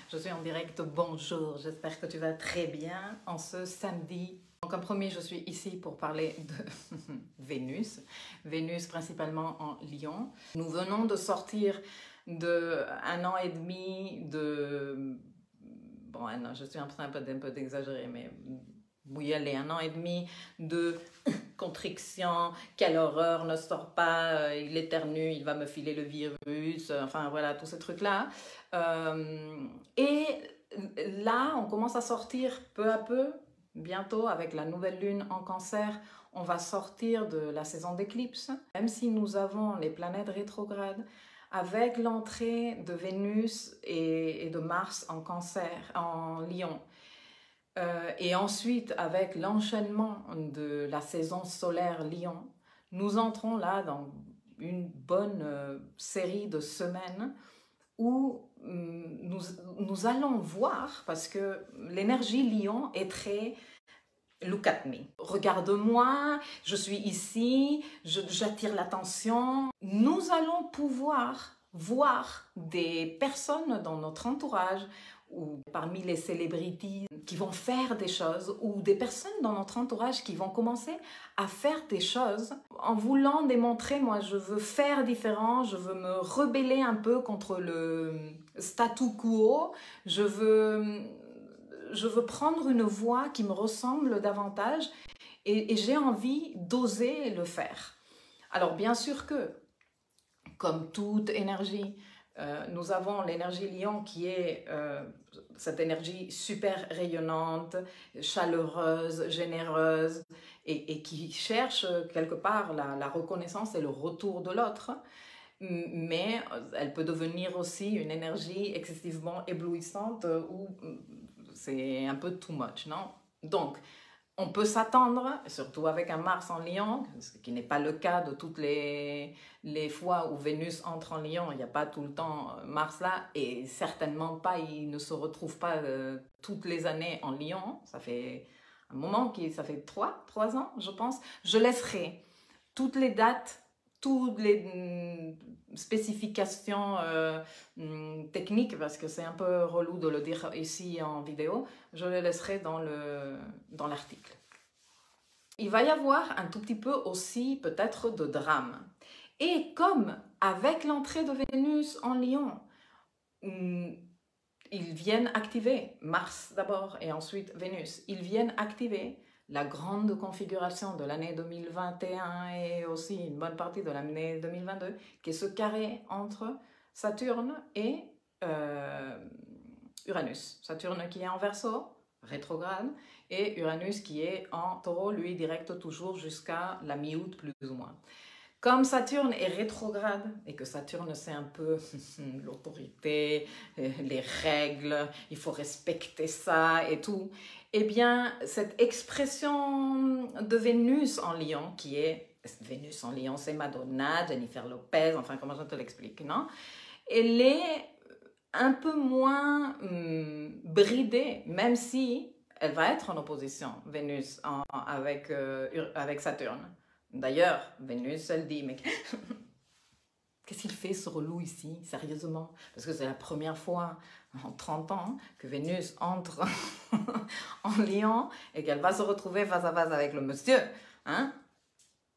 Je suis en direct, bonjour, j'espère que tu vas très bien en ce samedi. Donc en premier, je suis ici pour parler de Vénus. Vénus principalement en Lion. Nous venons de sortir de 1 an et demi de... Bon, je suis en train un peu d'exagérer, mais oui, allez, 1 an et demi de contriction, quelle horreur, ne sort pas, il éternue, il va me filer le virus, enfin voilà, tous ces trucs-là. Et là, on commence à sortir peu à peu, bientôt avec la nouvelle lune en Cancer, on va sortir de la saison d'éclipse. Même si nous avons les planètes rétrogrades, avec l'entrée de Vénus et de Mars en Cancer, en Lion, et ensuite, avec l'enchaînement de la saison solaire Lion, nous entrons là dans une bonne série de semaines où nous allons voir, parce que l'énergie Lion est très look at me. Regarde-moi, je suis ici, j'attire l'attention. Nous allons pouvoir voir des personnes dans notre entourage ou parmi les célébrités qui vont faire des choses ou des personnes dans notre entourage qui vont commencer à faire des choses en voulant démontrer, moi je veux faire différent, je veux me rebeller un peu contre le statu quo, je veux prendre une voie qui me ressemble davantage et j'ai envie d'oser le faire. Alors bien sûr que, comme toute énergie, nous avons l'énergie Lion qui est cette énergie super rayonnante, chaleureuse, généreuse et qui cherche quelque part la reconnaissance et le retour de l'autre. Mais elle peut devenir aussi une énergie excessivement éblouissante où c'est un peu too much, non? Donc, on peut s'attendre, surtout avec un Mars en Lion, ce qui n'est pas le cas de toutes les fois où Vénus entre en Lion, il n'y a pas tout le temps Mars là, et certainement pas, il ne se retrouve pas toutes les années en Lion. Ça fait un moment, ça fait 3 ans, je pense. Je laisserai toutes les dates, toutes les spécifications techniques, parce que c'est un peu relou de le dire ici en vidéo, je les laisserai dans l'article. Il va y avoir un tout petit peu aussi peut-être de drame. Et comme avec l'entrée de Vénus en Lion, ils viennent activer, Mars d'abord et ensuite Vénus, ils viennent activer la grande configuration de l'année 2021 et aussi une bonne partie de l'année 2022, qui est ce carré entre Saturne et Uranus. Saturne qui est en Verseau, rétrograde, et Uranus qui est en Taureau, lui direct toujours jusqu'à la mi-août plus ou moins. Comme Saturne est rétrograde et que Saturne c'est un peu l'autorité, les règles, il faut respecter ça et tout, eh bien cette expression de Vénus en Lion qui est, Vénus en Lion c'est Madonna, Jennifer Lopez, enfin comment je te l'explique, non? Elle est un peu moins bridée, même si elle va être en opposition, Vénus avec Saturne. D'ailleurs, Vénus, elle dit, mais qu'est-ce qu'il fait ce relou ici, sérieusement? Parce que c'est la première fois en 30 ans que Vénus entre en Lion et qu'elle va se retrouver face à face avec le monsieur. Hein?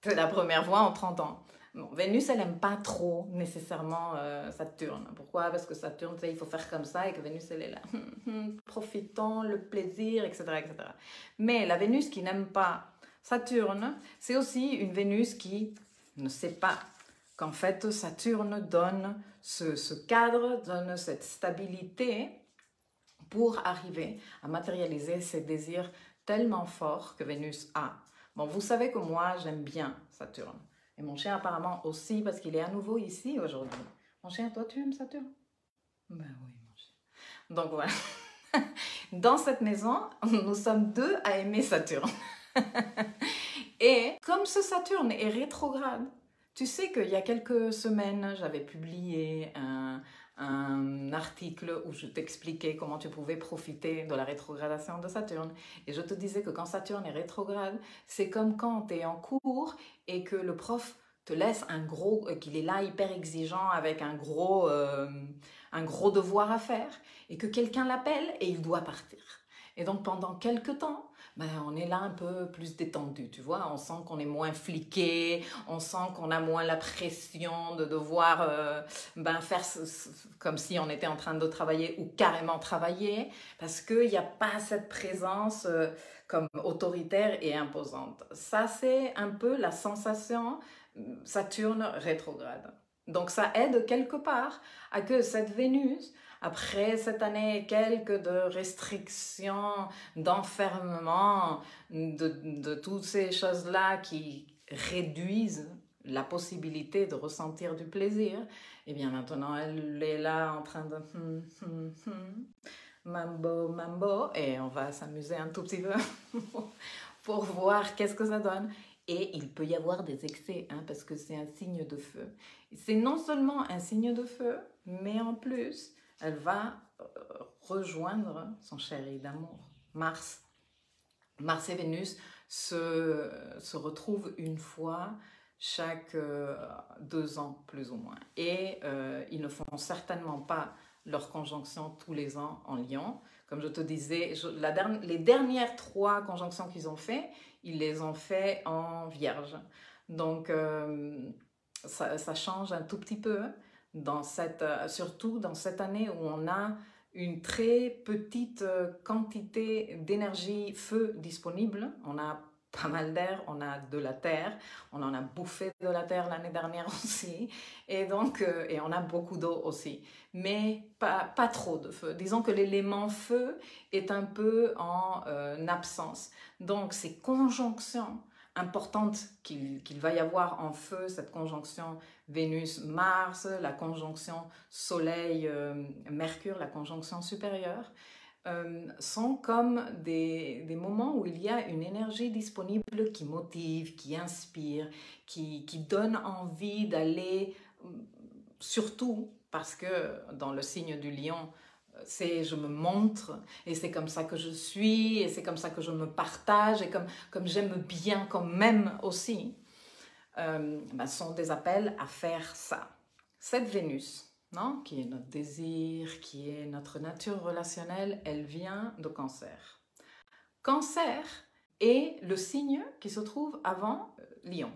C'est la première fois en 30 ans. Bon, Vénus, elle n'aime pas trop nécessairement Saturne. Pourquoi? Parce que Saturne, il faut faire comme ça et que Vénus, elle est là. Profitons, le plaisir, etc., etc. Mais la Vénus qui n'aime pas Saturne, c'est aussi une Vénus qui ne sait pas qu'en fait Saturne donne ce cadre, donne cette stabilité pour arriver à matérialiser ses désirs tellement forts que Vénus a. Bon, vous savez que moi j'aime bien Saturne. Et mon chien apparemment aussi parce qu'il est à nouveau ici aujourd'hui. Mon chien, toi tu aimes Saturne? Ben oui, mon chien. Donc voilà. Dans cette maison, nous sommes deux à aimer Saturne. Et comme ce Saturne est rétrograde, tu sais qu'il y a quelques semaines, j'avais publié un article où je t'expliquais comment tu pouvais profiter de la rétrogradation de Saturne. Et je te disais que quand Saturne est rétrograde, c'est comme quand tu es en cours et que le prof te laisse qu'il est là hyper exigeant avec un gros un gros devoir à faire et que quelqu'un l'appelle et il doit partir. Et donc pendant quelques temps, ben, on est là un peu plus détendu, tu vois, on sent qu'on est moins fliqué, on sent qu'on a moins la pression de devoir faire comme si on était en train de travailler ou carrément travailler, parce qu'il n'y a pas cette présence comme autoritaire et imposante. Ça, c'est un peu la sensation Saturne rétrograde. Donc ça aide quelque part à que cette Vénus, après cette année et quelques de restrictions, d'enfermement, de toutes ces choses-là qui réduisent la possibilité de ressentir du plaisir, et bien maintenant elle est là en train de mambo, mambo, et on va s'amuser un tout petit peu pour voir qu'est-ce que ça donne. Et il peut y avoir des excès, hein, parce que c'est un signe de feu. C'est non seulement un signe de feu, mais en plus, elle va rejoindre son chéri d'amour, Mars. Mars et Vénus se retrouvent une fois chaque 2 ans, plus ou moins. Et ils ne font certainement pas leur conjonction tous les ans en Lion. Comme je te disais, les dernières 3 conjonctions qu'ils ont fait, ils les ont fait en Vierge. Donc, ça change un tout petit peu, surtout dans cette année où on a une très petite quantité d'énergie feu disponible. On a pas mal d'air, on a de la terre, on en a bouffé de la terre l'année dernière aussi, et donc et on a beaucoup d'eau aussi, mais pas trop de feu. Disons que l'élément feu est un peu en absence. Donc ces conjonctions importantes qu'il va y avoir en feu, cette conjonction Vénus-Mars, la conjonction Soleil-Mercure, la conjonction supérieure, sont comme des moments où il y a une énergie disponible qui motive, qui inspire, qui donne envie d'aller, surtout parce que dans le signe du lion, c'est je me montre et c'est comme ça que je suis et c'est comme ça que je me partage et comme j'aime bien quand même aussi, sont des appels à faire ça. Cette Vénus, non, qui est notre désir, qui est notre nature relationnelle, elle vient de Cancer. Cancer est le signe qui se trouve avant Lion.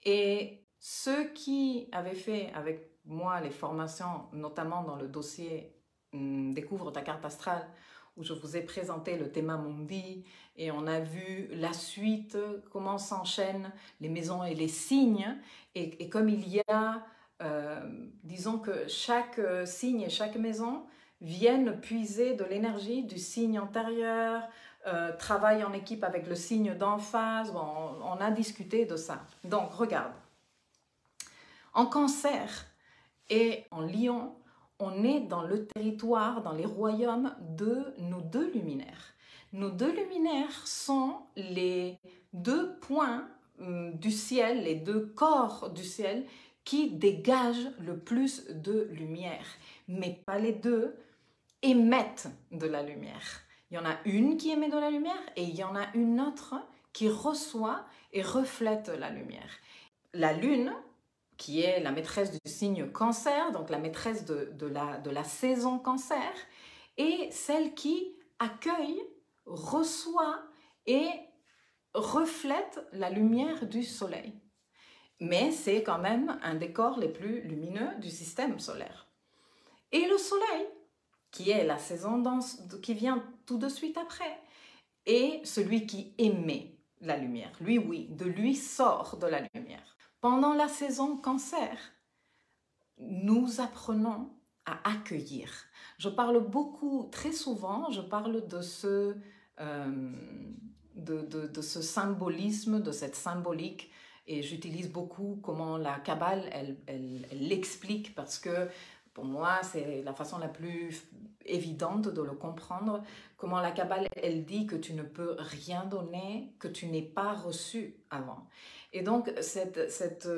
Et ceux qui avaient fait avec moi les formations, notamment dans le dossier Découvre ta carte astrale, où je vous ai présenté le Thema Mundi et on a vu la suite, comment s'enchaînent les maisons et les signes. Et comme il y a, disons que chaque signe et chaque maison viennent puiser de l'énergie du signe antérieur, travaillent en équipe avec le signe d'en face. Bon, on a discuté de ça. Donc, regarde. En Cancer et en Lion, on est dans le territoire, dans les royaumes de nos 2 luminaires. Nos 2 luminaires sont les 2 points du ciel, les 2 corps du ciel qui dégagent le plus de lumière. Mais pas les 2 émettent de la lumière. Il y en a une qui émet de la lumière et il y en a une autre qui reçoit et reflète la lumière. La lune, qui est la maîtresse du signe Cancer, donc la maîtresse de la saison Cancer, et celle qui accueille, reçoit et reflète la lumière du soleil. Mais c'est quand même un des corps les plus lumineux du système solaire. Et le soleil, qui est la saison qui vient tout de suite après, est celui qui émet la lumière. Lui, oui, de lui sort de la lumière. Pendant la saison Cancer, nous apprenons à accueillir. Je parle beaucoup, très souvent, je parle de ce symbolisme, de cette symbolique, et j'utilise beaucoup comment la Kabbale, elle l'explique, parce que pour moi, c'est la façon la plus évidente de le comprendre, comment la Kabbale, elle dit que tu ne peux rien donner que tu n'aies pas reçu avant. Et donc, cette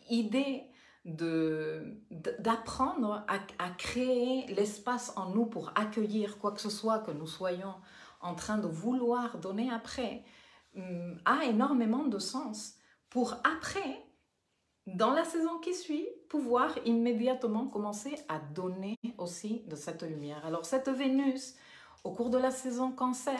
idée d'apprendre à créer l'espace en nous pour accueillir quoi que ce soit que nous soyons en train de vouloir donner après, a énormément de sens pour après dans la saison qui suit, pouvoir immédiatement commencer à donner aussi de cette lumière. Alors cette Vénus, au cours de la saison Cancer,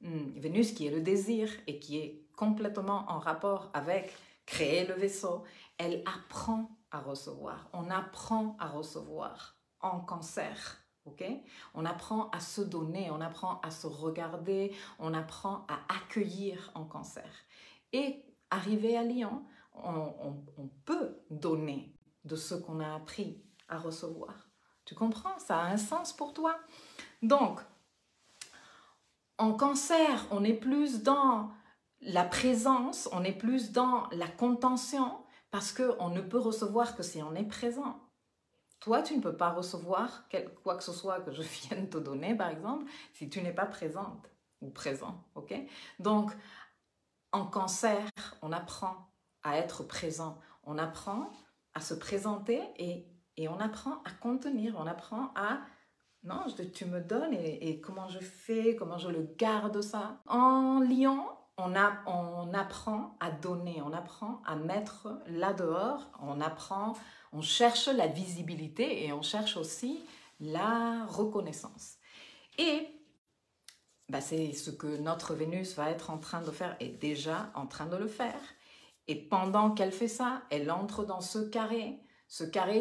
Vénus qui est le désir et qui est complètement en rapport avec créer le vaisseau, elle apprend à recevoir. On apprend à recevoir en Cancer. Okay? On apprend à se donner, on apprend à se regarder, on apprend à accueillir en Cancer. Et arrivé à Lion, on peut donner de ce qu'on a appris à recevoir. Tu comprends? Ça a un sens pour toi? Donc, en Cancer, on est plus dans la présence, on est plus dans la contention, parce qu'on ne peut recevoir que si on est présent. Toi, tu ne peux pas recevoir quoi que ce soit que je vienne te donner, par exemple, si tu n'es pas présente ou présent. Ok? Donc, en Cancer, on apprend à être présent, on apprend à se présenter et on apprend à contenir, on apprend à non, tu me donnes et comment je fais, comment je le garde ça. En Lion, on apprend à donner, on apprend à mettre là dehors, on cherche la visibilité et on cherche aussi la reconnaissance. Et c'est ce que notre Vénus va être en train de faire, est déjà en train de le faire. Et pendant qu'elle fait ça, elle entre dans ce carré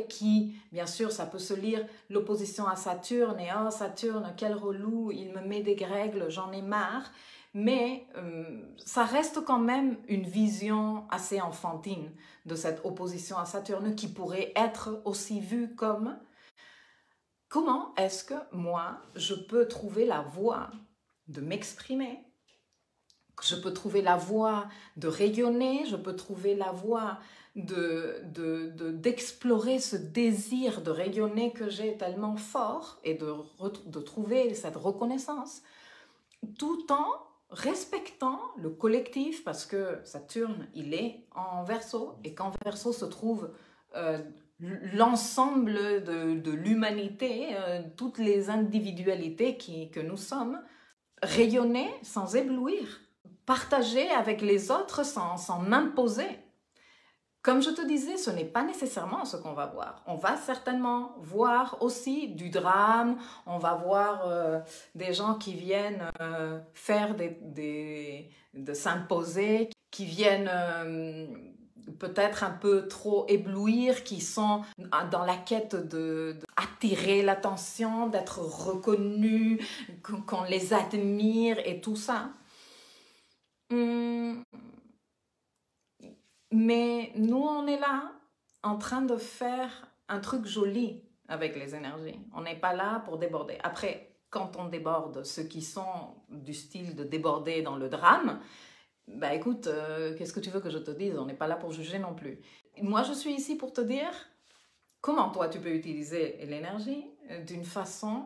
qui, bien sûr, ça peut se lire l'opposition à Saturne, et oh Saturne, quel relou, il me met des règles, j'en ai marre. Mais ça reste quand même une vision assez enfantine de cette opposition à Saturne qui pourrait être aussi vue comme comment est-ce que moi, je peux trouver la voie de m'exprimer, je peux trouver la voie de rayonner, je peux trouver la voie d'explorer ce désir de rayonner que j'ai tellement fort et de trouver cette reconnaissance, tout en respectant le collectif, parce que Saturne, il est en Verseau, et qu'en Verseau se trouve l'ensemble de l'humanité, toutes les individualités que nous sommes, rayonner sans éblouir, partager avec les autres sans m'imposer. Comme je te disais, ce n'est pas nécessairement ce qu'on va voir. On va certainement voir aussi du drame, on va voir des gens qui viennent faire de s'imposer, qui viennent peut-être un peu trop éblouir, qui sont dans la quête d'attirer l'attention, d'être reconnus, qu'on les admire et tout ça. Mais nous, on est là en train de faire un truc joli avec les énergies. On n'est pas là pour déborder. Après, quand on déborde, ceux qui sont du style de déborder dans le drame, écoute, qu'est-ce que tu veux que je te dise? On n'est pas là pour juger non plus. Moi, je suis ici pour te dire comment toi, tu peux utiliser l'énergie d'une façon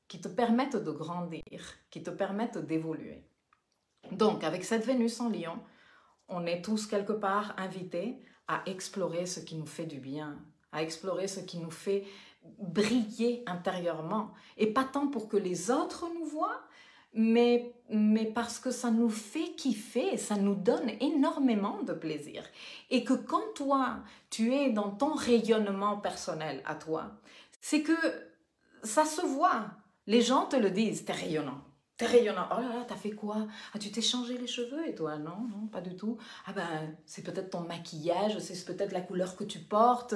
qui te permette de grandir, qui te permette d'évoluer. Donc, avec cette Vénus en Lion, on est tous quelque part invités à explorer ce qui nous fait du bien, à explorer ce qui nous fait briller intérieurement. Et pas tant pour que les autres nous voient, mais parce que ça nous fait kiffer, ça nous donne énormément de plaisir. Et que quand toi, tu es dans ton rayonnement personnel à toi, c'est que ça se voit. Les gens te le disent, t'es rayonnant. T'es rayonnant. Oh là là, t'as fait quoi? Ah, tu t'es changé les cheveux et toi? Non, non, pas du tout. Ah c'est peut-être ton maquillage, c'est peut-être la couleur que tu portes.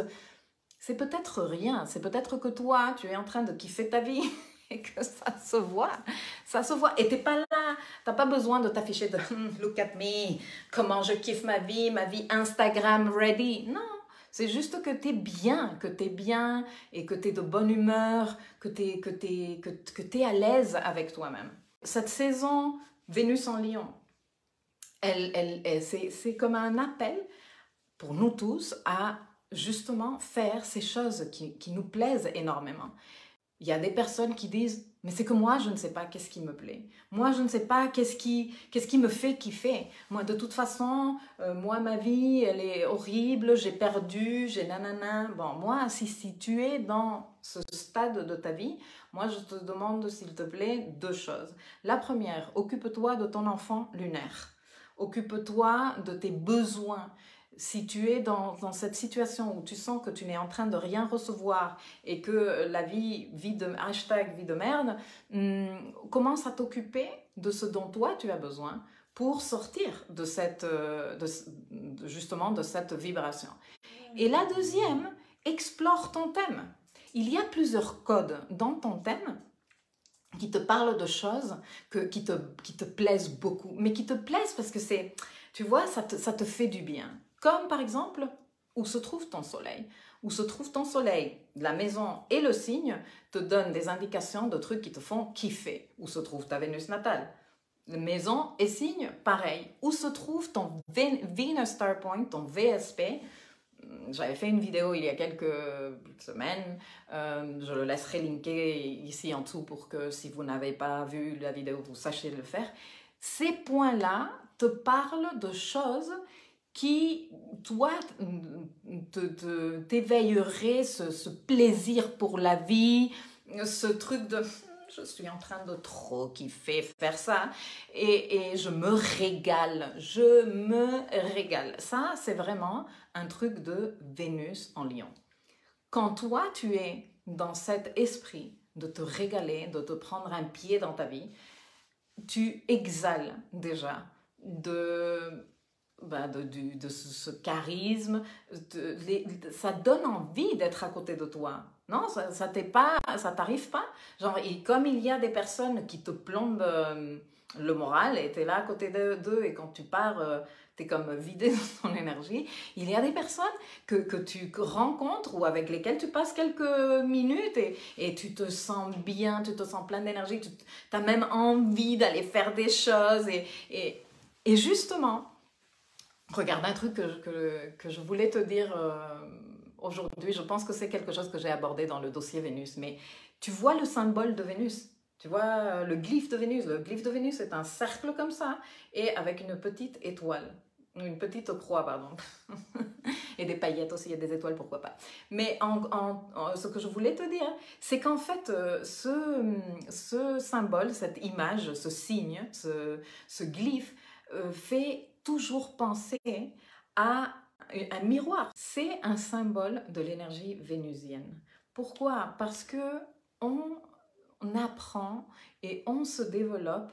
C'est peut-être rien. C'est peut-être que toi, tu es en train de kiffer ta vie et que ça se voit. Ça se voit. Et t'es pas là. T'as pas besoin de t'afficher de look at me, comment je kiffe ma vie Instagram ready. Non. C'est juste que tu es bien et que tu es de bonne humeur, que tu es à l'aise avec toi-même. Cette saison Vénus en Lion, c'est comme un appel pour nous tous à justement faire ces choses qui nous plaisent énormément. Il y a des personnes qui disent « mais c'est que moi, je ne sais pas qu'est-ce qui me plaît. Moi, je ne sais pas qu'est-ce qui me fait kiffer. Moi, de toute façon, moi, ma vie, elle est horrible, j'ai perdu, j'ai nanana. » Bon, moi, si tu es dans ce stade de ta vie, moi, je te demande, s'il te plaît, 2 choses. La première, occupe-toi de ton enfant lunaire. Occupe-toi de tes besoins. Si tu es dans cette situation où tu sens que tu n'es en train de rien recevoir et que la vie hashtag vie de merde, commence à t'occuper de ce dont toi tu as besoin pour sortir de justement de cette vibration. Et la deuxième, explore ton thème. Il y a plusieurs codes dans ton thème qui te parlent de choses qui te plaisent beaucoup, mais qui te plaisent parce que c'est, tu vois, ça te fait du bien. Comme par exemple, où se trouve ton soleil. Où se trouve ton soleil, la maison et le signe te donnent des indications de trucs qui te font kiffer. Où se trouve ta Vénus natale. Maison et signe, pareil. Où se trouve ton Venus Star Point, ton VSP. J'avais fait une vidéo il y a quelques semaines, je le laisserai linker ici en dessous pour que si vous n'avez pas vu la vidéo, vous sachiez le faire. Ces points-là te parlent de choses qui, toi, t'éveilleraient ce plaisir pour la vie, ce truc de je suis en train de trop kiffer faire ça et je me régale, Ça, c'est vraiment un truc de Vénus en Lion. Quand toi, tu es dans cet esprit de te régaler, de te prendre un pied dans ta vie, tu exhales déjà de ce charisme, ça donne envie d'être à côté de toi. Non, ça t'arrive pas. Genre, et comme il y a des personnes qui te plombent le moral et tu es là à côté d'eux et quand tu pars, tu es comme vidé de ton énergie, il y a des personnes que tu rencontres ou avec lesquelles tu passes quelques minutes et tu te sens bien, tu te sens plein d'énergie, tu as même envie d'aller faire des choses et justement, regarde un truc que je voulais te dire aujourd'hui. Je pense que c'est quelque chose que j'ai abordé dans le dossier Vénus. Mais tu vois le symbole de Vénus. Tu vois le glyphe de Vénus. Le glyphe de Vénus est un cercle comme ça et avec une petite étoile. Une petite croix, pardon. Et des paillettes aussi, il y a des étoiles, pourquoi pas. Mais ce que je voulais te dire, c'est qu'en fait, ce symbole, cette image, ce signe, ce glyphe, fait toujours penser à un miroir. C'est un symbole de l'énergie vénusienne. Pourquoi? Parce que on apprend et on se développe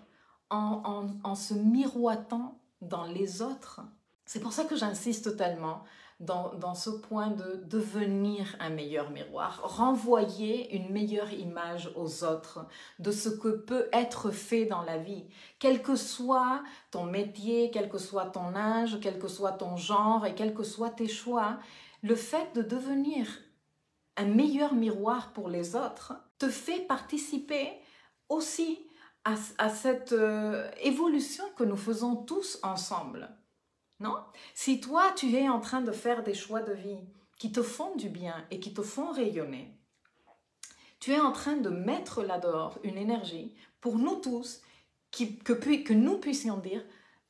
en se miroitant dans les autres. C'est pour ça que j'insiste tellement dans ce point de devenir un meilleur miroir, renvoyer une meilleure image aux autres de ce que peut être fait dans la vie, quel que soit ton métier, quel que soit ton âge, quel que soit ton genre et quels que soient tes choix, le fait de devenir un meilleur miroir pour les autres te fait participer aussi à cette évolution que nous faisons tous ensemble. Non? Si toi, tu es en train de faire des choix de vie qui te font du bien et qui te font rayonner, tu es en train de mettre là dehors une énergie pour nous tous que nous puissions dire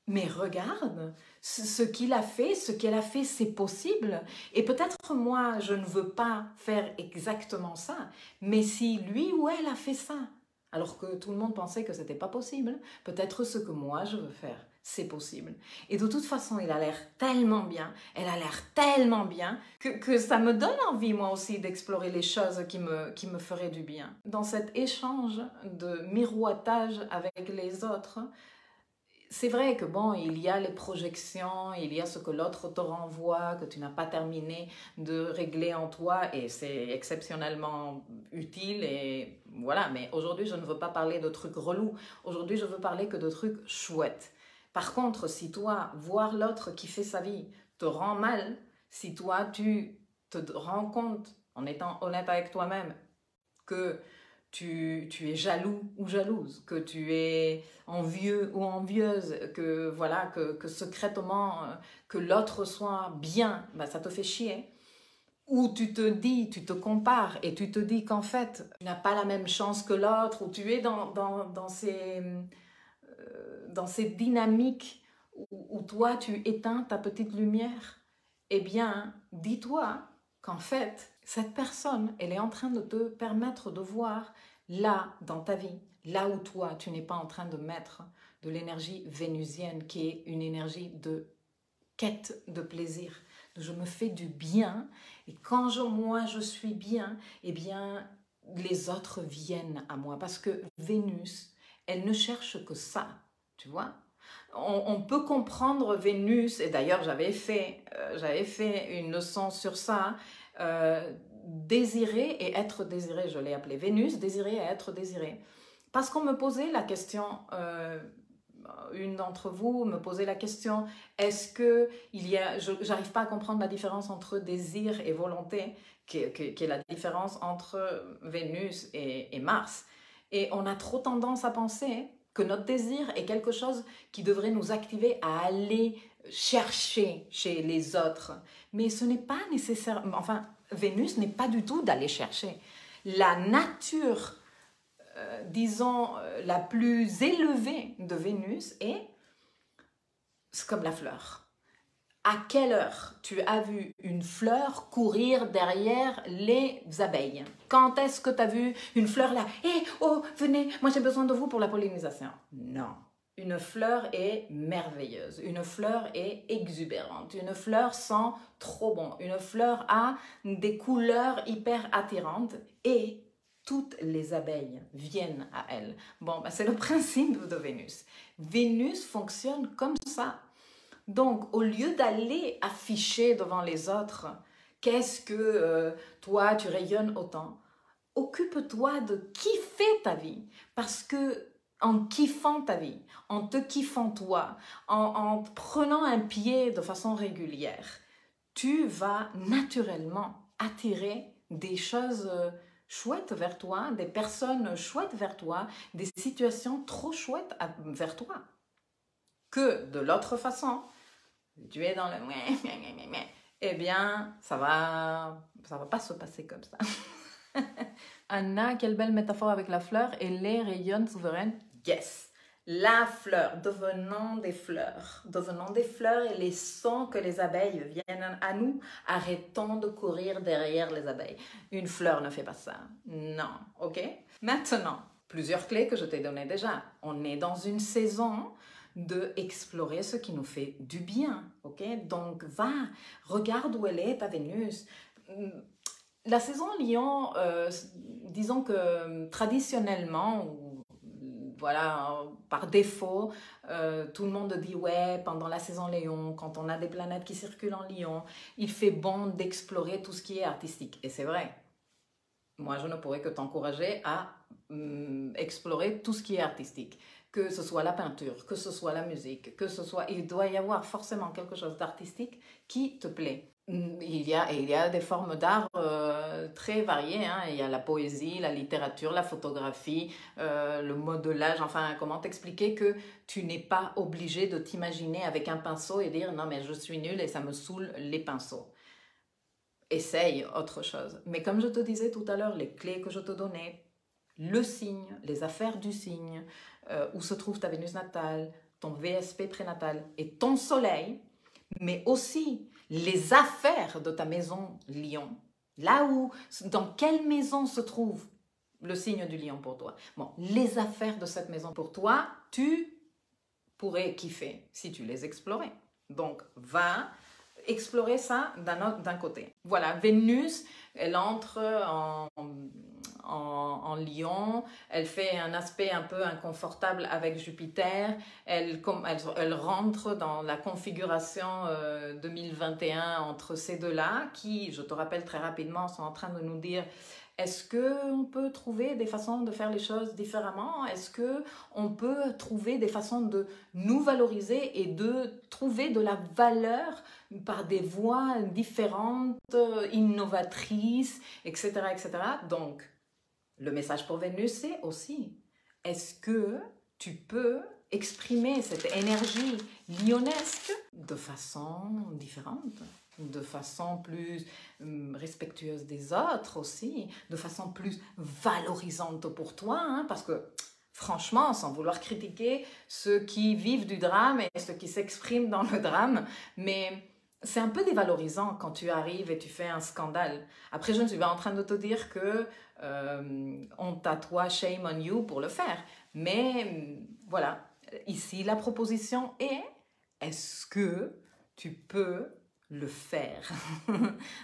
mais regarde, ce qu'il a fait, ce qu'elle a fait, c'est possible. Et peut-être moi, je ne veux pas faire exactement ça, mais si lui ou elle a fait ça, alors que tout le monde pensait que c'était pas possible, peut-être ce que moi je veux faire, c'est possible. Et de toute façon, il a l'air tellement bien, elle a l'air tellement bien, que ça me donne envie moi aussi d'explorer les choses qui me feraient du bien. Dans cet échange de miroitage avec les autres, c'est vrai que bon, il y a les projections, il y a ce que l'autre te renvoie, que tu n'as pas terminé de régler en toi et c'est exceptionnellement utile et voilà. Mais aujourd'hui, je ne veux pas parler de trucs relous. Aujourd'hui, je veux parler que de trucs chouettes. Par contre, si toi, voir l'autre qui fait sa vie te rend mal, si toi, tu te rends compte, en étant honnête avec toi-même, que tu es jaloux ou jalouse, que tu es envieux ou envieuse, que voilà, que secrètement que l'autre soit bien, bah, ça te fait chier. Ou tu te compares et tu te dis qu'en fait, tu n'as pas la même chance que l'autre, ou tu es dans ces dynamiques où toi tu éteins ta petite lumière, eh bien, dis-toi qu'en fait, cette personne, elle est en train de te permettre de voir là, dans ta vie, là où toi, tu n'es pas en train de mettre de l'énergie vénusienne, qui est une énergie de quête de plaisir. Je me fais du bien et quand moi je suis bien, eh bien les autres viennent à moi parce que Vénus, elle ne cherche que ça, tu vois. On peut comprendre Vénus, et d'ailleurs j'avais fait une leçon sur ça, désirer et être désiré, je l'ai appelé Vénus, désirer et être désiré. Parce qu'on me posait la question, une d'entre vous me posait la question, est-ce que j'arrive pas à comprendre la différence entre désir et volonté, qui est la différence entre Vénus et Mars. Et on a trop tendance à penser que notre désir est quelque chose qui devrait nous activer à aller chercher chez les autres. Mais ce n'est pas nécessairement, enfin, Vénus n'est pas du tout d'aller chercher. La nature, disons, la plus élevée de Vénus c'est comme la fleur. À quelle heure tu as vu une fleur courir derrière les abeilles? Quand est-ce que tu as vu une fleur là? Oh, venez, moi j'ai besoin de vous pour la pollinisation. Non. Une fleur est merveilleuse, une fleur est exubérante, une fleur sent trop bon, une fleur a des couleurs hyper attirantes et toutes les abeilles viennent à elle. Bon, c'est le principe de Vénus. Vénus fonctionne comme ça. Donc, au lieu d'aller afficher devant les autres, qu'est-ce que toi, tu rayonnes autant, occupe-toi de kiffer ta vie. Parce que en kiffant ta vie, en te kiffant toi, en prenant un pied de façon régulière, tu vas naturellement attirer des choses chouettes vers toi, des personnes chouettes vers toi, des situations trop chouettes vers toi. Que de l'autre façon, tu es dans le eh bien, ça va pas se passer comme ça. Anna, quelle belle métaphore avec la fleur et les rayonne souveraine. Yes, la fleur, devenons des fleurs et laissons que les abeilles viennent à nous. Arrêtons de courir derrière les abeilles. Une fleur ne fait pas ça. Non, ok? Maintenant, plusieurs clés que je t'ai données déjà. On est dans une saison de explorer ce qui nous fait du bien, ok? Donc, regarde où elle est, ta Vénus. La saison Lion, disons que traditionnellement, voilà, par défaut, tout le monde dit ouais, pendant la saison Lion, quand on a des planètes qui circulent en Lion, il fait bon d'explorer tout ce qui est artistique. Et c'est vrai. Moi, je ne pourrais que t'encourager à explorer tout ce qui est artistique. Que ce soit la peinture, que ce soit la musique, il doit y avoir forcément quelque chose d'artistique qui te plaît. Il y a des formes d'art très variées, hein. Il y a la poésie, la littérature, la photographie, le modelage, enfin, comment t'expliquer que tu n'es pas obligé de t'imaginer avec un pinceau et dire « Non, mais je suis nulle et ça me saoule les pinceaux ». Essaye autre chose. Mais comme je te disais tout à l'heure, les clés que je te donnais, le signe, les affaires du signe, où se trouve ta Vénus natale, ton VSP prénatal et ton soleil, mais aussi les affaires de ta maison Lion, dans quelle maison se trouve le signe du Lion pour toi. Bon, les affaires de cette maison pour toi, tu pourrais kiffer si tu les explorais. Donc, va explorer ça d'un côté. Voilà, Vénus, elle entre en Lion, elle fait un aspect un peu inconfortable avec Jupiter, elle rentre dans la configuration 2021 entre ces deux-là, qui, je te rappelle très rapidement, sont en train de nous dire est-ce qu'on peut trouver des façons de faire les choses différemment? Est-ce qu'on peut trouver des façons de nous valoriser et de trouver de la valeur par des voies différentes, innovatrices, etc., etc. Donc, le message pour Vénus, c'est aussi, est-ce que tu peux exprimer cette énergie lionesque de façon différente, de façon plus respectueuse des autres aussi, de façon plus valorisante pour toi, hein, parce que franchement, sans vouloir critiquer ceux qui vivent du drame et ceux qui s'expriment dans le drame, mais c'est un peu dévalorisant quand tu arrives et tu fais un scandale. Après, je ne suis pas en train de te dire que honte à toi, shame on you pour le faire. Mais voilà, ici la proposition est, est-ce que tu peux le faire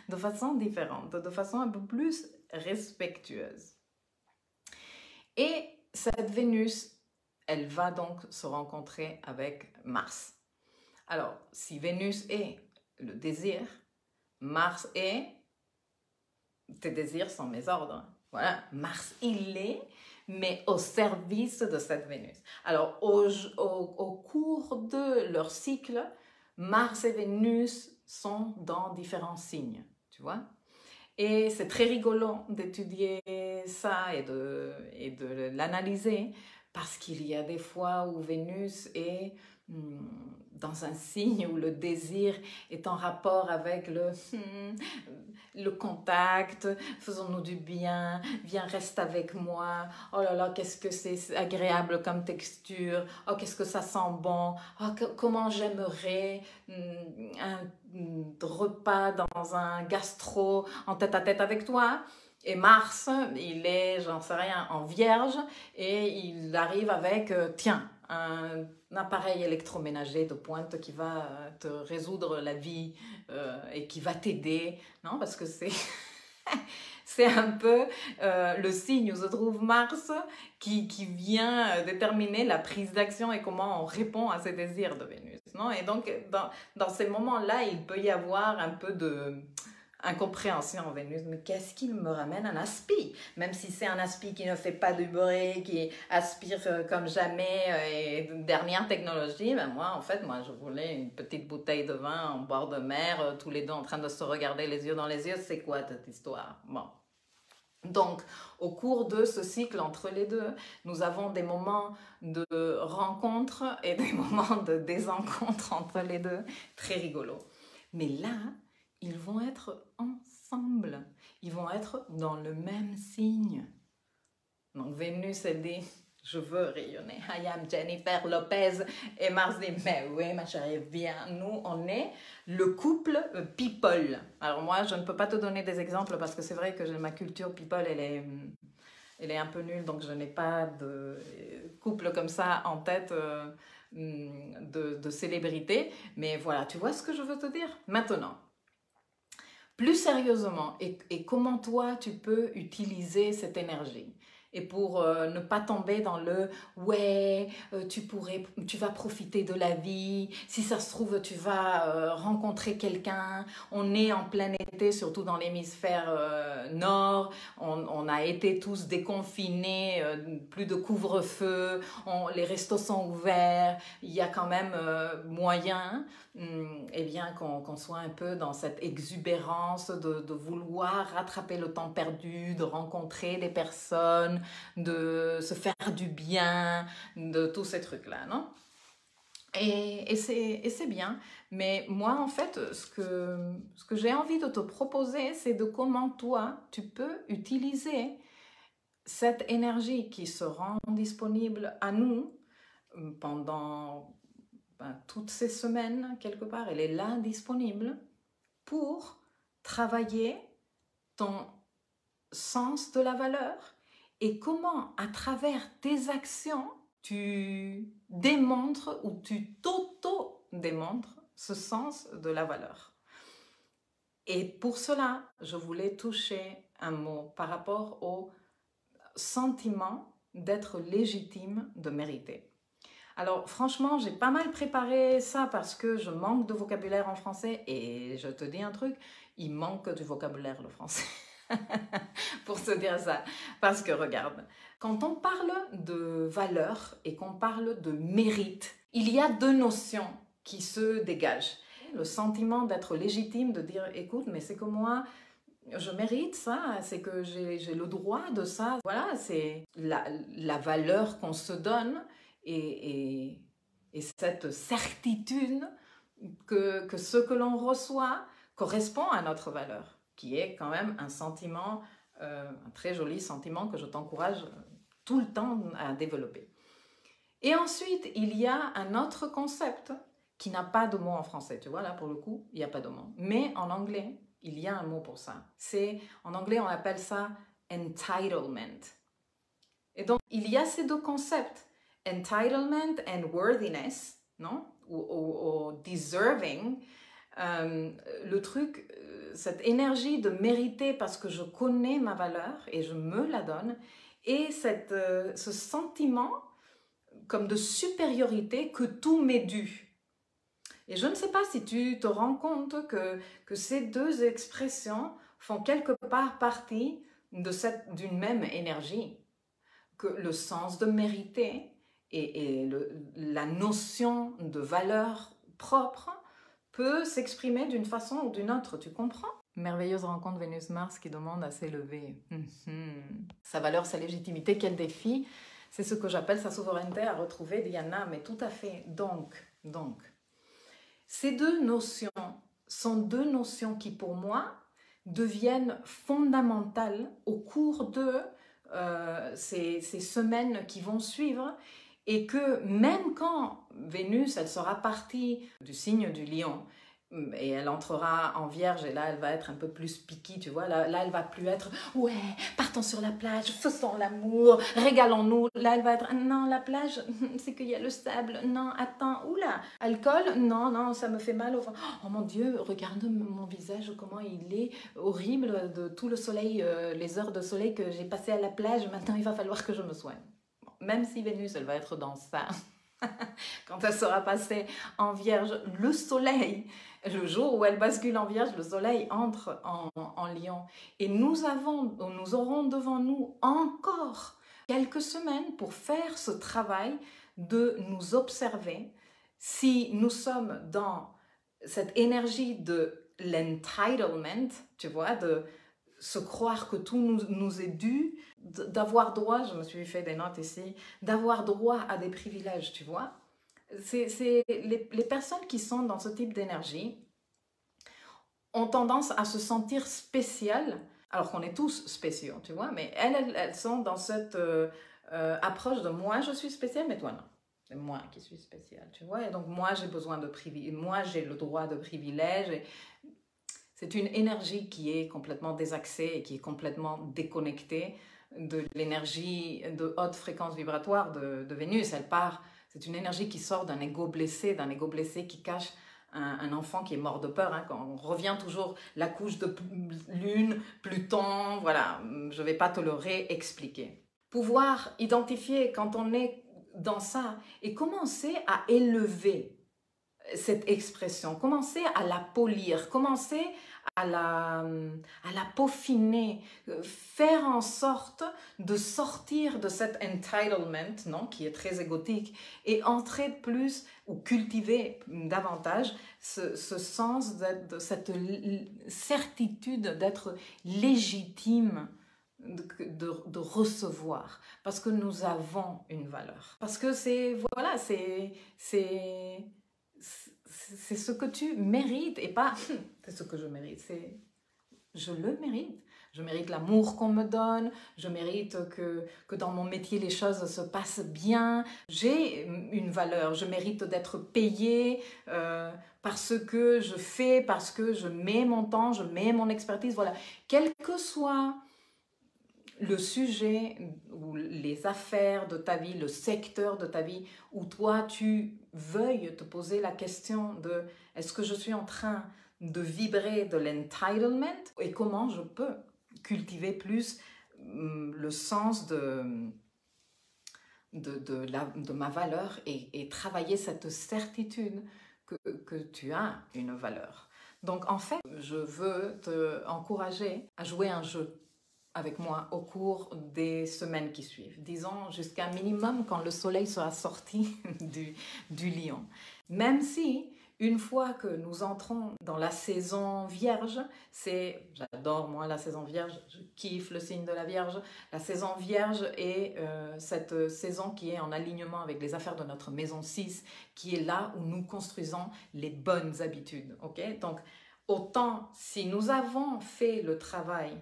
de façon différente, de façon un peu plus respectueuse. Et cette Vénus, elle va donc se rencontrer avec Mars. Alors, si Vénus est le désir, Mars est tes désirs sont mes ordres. Voilà, Mars, il est, mais au service de cette Vénus. Alors, au cours de leur cycle, Mars et Vénus sont dans différents signes, tu vois. Et c'est très rigolo d'étudier ça et de l'analyser parce qu'il y a des fois où Vénus est dans un signe où le désir est en rapport avec le contact, faisons-nous du bien, viens reste avec moi, oh là là qu'est-ce que c'est agréable comme texture, oh qu'est-ce que ça sent bon, oh comment j'aimerais un repas dans un gastro en tête-à-tête avec toi. Et Mars, il est, j'en sais rien, en Vierge et il arrive avec, tiens, un appareil électroménager de pointe qui va te résoudre la vie et qui va t'aider, non, parce que c'est c'est un peu le signe où se trouve Mars qui vient déterminer la prise d'action et comment on répond à ces désirs de Vénus, non? Et donc dans ces moments-là, il peut y avoir un peu de incompréhension en Vénus, mais qu'est-ce qu'il me ramène un aspi? Même si c'est un aspi qui ne fait pas de bruit, qui aspire comme jamais et dernière technologie, ben moi, en fait, je voulais une petite bouteille de vin en bord de mer, tous les deux en train de se regarder les yeux dans les yeux. C'est quoi cette histoire? Bon. Donc, au cours de ce cycle entre les deux, nous avons des moments de rencontre et des moments de désencontre entre les deux, très rigolo. Mais là, ils vont être ensemble. Ils vont être dans le même signe. Donc Vénus, elle dit, je veux rayonner. I am Jennifer Lopez. Et Mars dit, mais oui, ma chérie, viens. Nous, on est le couple people. Alors moi, je ne peux pas te donner des exemples parce que c'est vrai que ma culture people, elle est un peu nulle. Donc je n'ai pas de couple comme ça en tête de célébrité. Mais voilà, tu vois ce que je veux te dire? Maintenant, plus sérieusement, et comment toi tu peux utiliser cette énergie. Et pour ne pas tomber dans le « ouais, tu vas profiter de la vie, si ça se trouve tu vas rencontrer quelqu'un, on est en plein été, surtout dans l'hémisphère nord, on a été tous déconfinés, plus de couvre-feu, les restos sont ouverts, il y a quand même moyen eh bien qu'on soit un peu dans cette exubérance de vouloir rattraper le temps perdu, de rencontrer des personnes, de se faire du bien, de tous ces trucs-là, non? Et c'est bien, mais moi en fait, ce que j'ai envie de te proposer, c'est de comment toi, tu peux utiliser cette énergie qui se rend disponible à nous pendant toutes ces semaines, quelque part, elle est là disponible pour travailler ton sens de la valeur et comment, à travers tes actions, tu démontres ou tu t'auto-démontres ce sens de la valeur. Et pour cela, je voulais toucher un mot par rapport au sentiment d'être légitime, de mériter. Alors franchement, j'ai pas mal préparé ça parce que je manque de vocabulaire en français et je te dis un truc, il manque du vocabulaire le français pour te dire ça. Parce que regarde, quand on parle de valeur et qu'on parle de mérite, il y a deux notions qui se dégagent. Le sentiment d'être légitime, de dire écoute, mais c'est que moi, je mérite ça, c'est que j'ai le droit de ça. Voilà, c'est la valeur qu'on se donne et cette certitude que ce que l'on reçoit correspond à notre valeur, qui est quand même un sentiment, un très joli sentiment que je t'encourage tout le temps à développer. Et ensuite, il y a un autre concept qui n'a pas de mot en français. Tu vois, là, pour le coup, il n'y a pas de mot. Mais en anglais, il y a un mot pour ça. En anglais, on appelle ça entitlement. Et donc, il y a ces deux concepts, entitlement and worthiness, non? Ou deserving. Le truc, cette énergie de mériter parce que je connais ma valeur et je me la donne, et ce sentiment comme de supériorité que tout m'est dû. Et je ne sais pas si tu te rends compte que ces deux expressions font quelque part partie d'une même énergie, que le sens de mériter et la notion de valeur propre peut s'exprimer d'une façon ou d'une autre, tu comprends? Merveilleuse rencontre Vénus-Mars qui demande à s'élever. Sa valeur, sa légitimité, quel défi! C'est ce que j'appelle sa souveraineté à retrouver, Diana, mais tout à fait. Donc, ces deux notions sont deux notions qui, pour moi, deviennent fondamentales au cours de ces semaines qui vont suivre, et que même quand Vénus, elle sera partie du signe du Lion, et elle entrera en Vierge, et là elle va être un peu plus piquée, tu vois, là elle va plus être ouais, partons sur la plage, faisons l'amour, régalons-nous. Là elle va être non, la plage c'est qu'il y a le sable, non attends, oula, alcool, non ça me fait mal au ventre, oh mon Dieu, regarde mon visage comment il est horrible de tout le soleil, les heures de soleil que j'ai passé à la plage, maintenant il va falloir que je me soigne. Même si Vénus elle va être dans ça quand elle sera passée en Vierge, le soleil, le jour où elle bascule en Vierge, le soleil entre en Lion. Et nous aurons devant nous encore quelques semaines pour faire ce travail de nous observer si nous sommes dans cette énergie de l'entitlement, tu vois, de se croire que tout nous est dû, d'avoir droit, je me suis fait des notes ici, d'avoir droit à des privilèges, tu vois. Les personnes qui sont dans ce type d'énergie ont tendance à se sentir spéciales, alors qu'on est tous spéciaux, tu vois, mais elles sont dans cette approche de moi je suis spéciale, mais toi non. C'est moi qui suis spéciale, tu vois, et donc moi j'ai besoin de privilèges, moi j'ai le droit de privilèges. C'est une énergie qui est complètement désaxée et qui est complètement déconnectée de l'énergie de haute fréquence vibratoire de Vénus. Elle part, c'est une énergie qui sort d'un ego blessé qui cache un enfant qui est mort de peur. Hein. Quand on revient toujours la couche de Lune, Pluton, voilà, je ne vais pas te le réexpliquer. Pouvoir identifier quand on est dans ça et commencer à élever cette expression, commencer à la polir, commencer à la peaufiner, faire en sorte de sortir de cet entitlement, non, qui est très égotique, et entrer plus ou cultiver davantage ce sens de cette certitude d'être légitime de recevoir, parce que nous avons une valeur, parce que c'est ce que tu mérites, et pas c'est ce que je mérite, c'est je le mérite. Je mérite l'amour qu'on me donne, je mérite que dans mon métier les choses se passent bien, j'ai une valeur, je mérite d'être payée parce que je fais, parce que je mets mon temps, je mets mon expertise, voilà. Quel que soit le sujet ou les affaires de ta vie, le secteur de ta vie où toi tu veuilles te poser la question de est-ce que je suis en train de vibrer de l'entitlement et comment je peux cultiver plus le sens de ma valeur et travailler cette certitude que tu as une valeur. Donc en fait, je veux t'encourager à jouer un jeu avec moi au cours des semaines qui suivent. Disons jusqu'à minimum quand le soleil sera sorti du Lion. Même si, une fois que nous entrons dans la saison Vierge, j'adore moi la saison Vierge, je kiffe le signe de la Vierge. La saison Vierge est cette saison qui est en alignement avec les affaires de notre maison 6, qui est là où nous construisons les bonnes habitudes. Okay? Donc, autant si nous avons fait le travail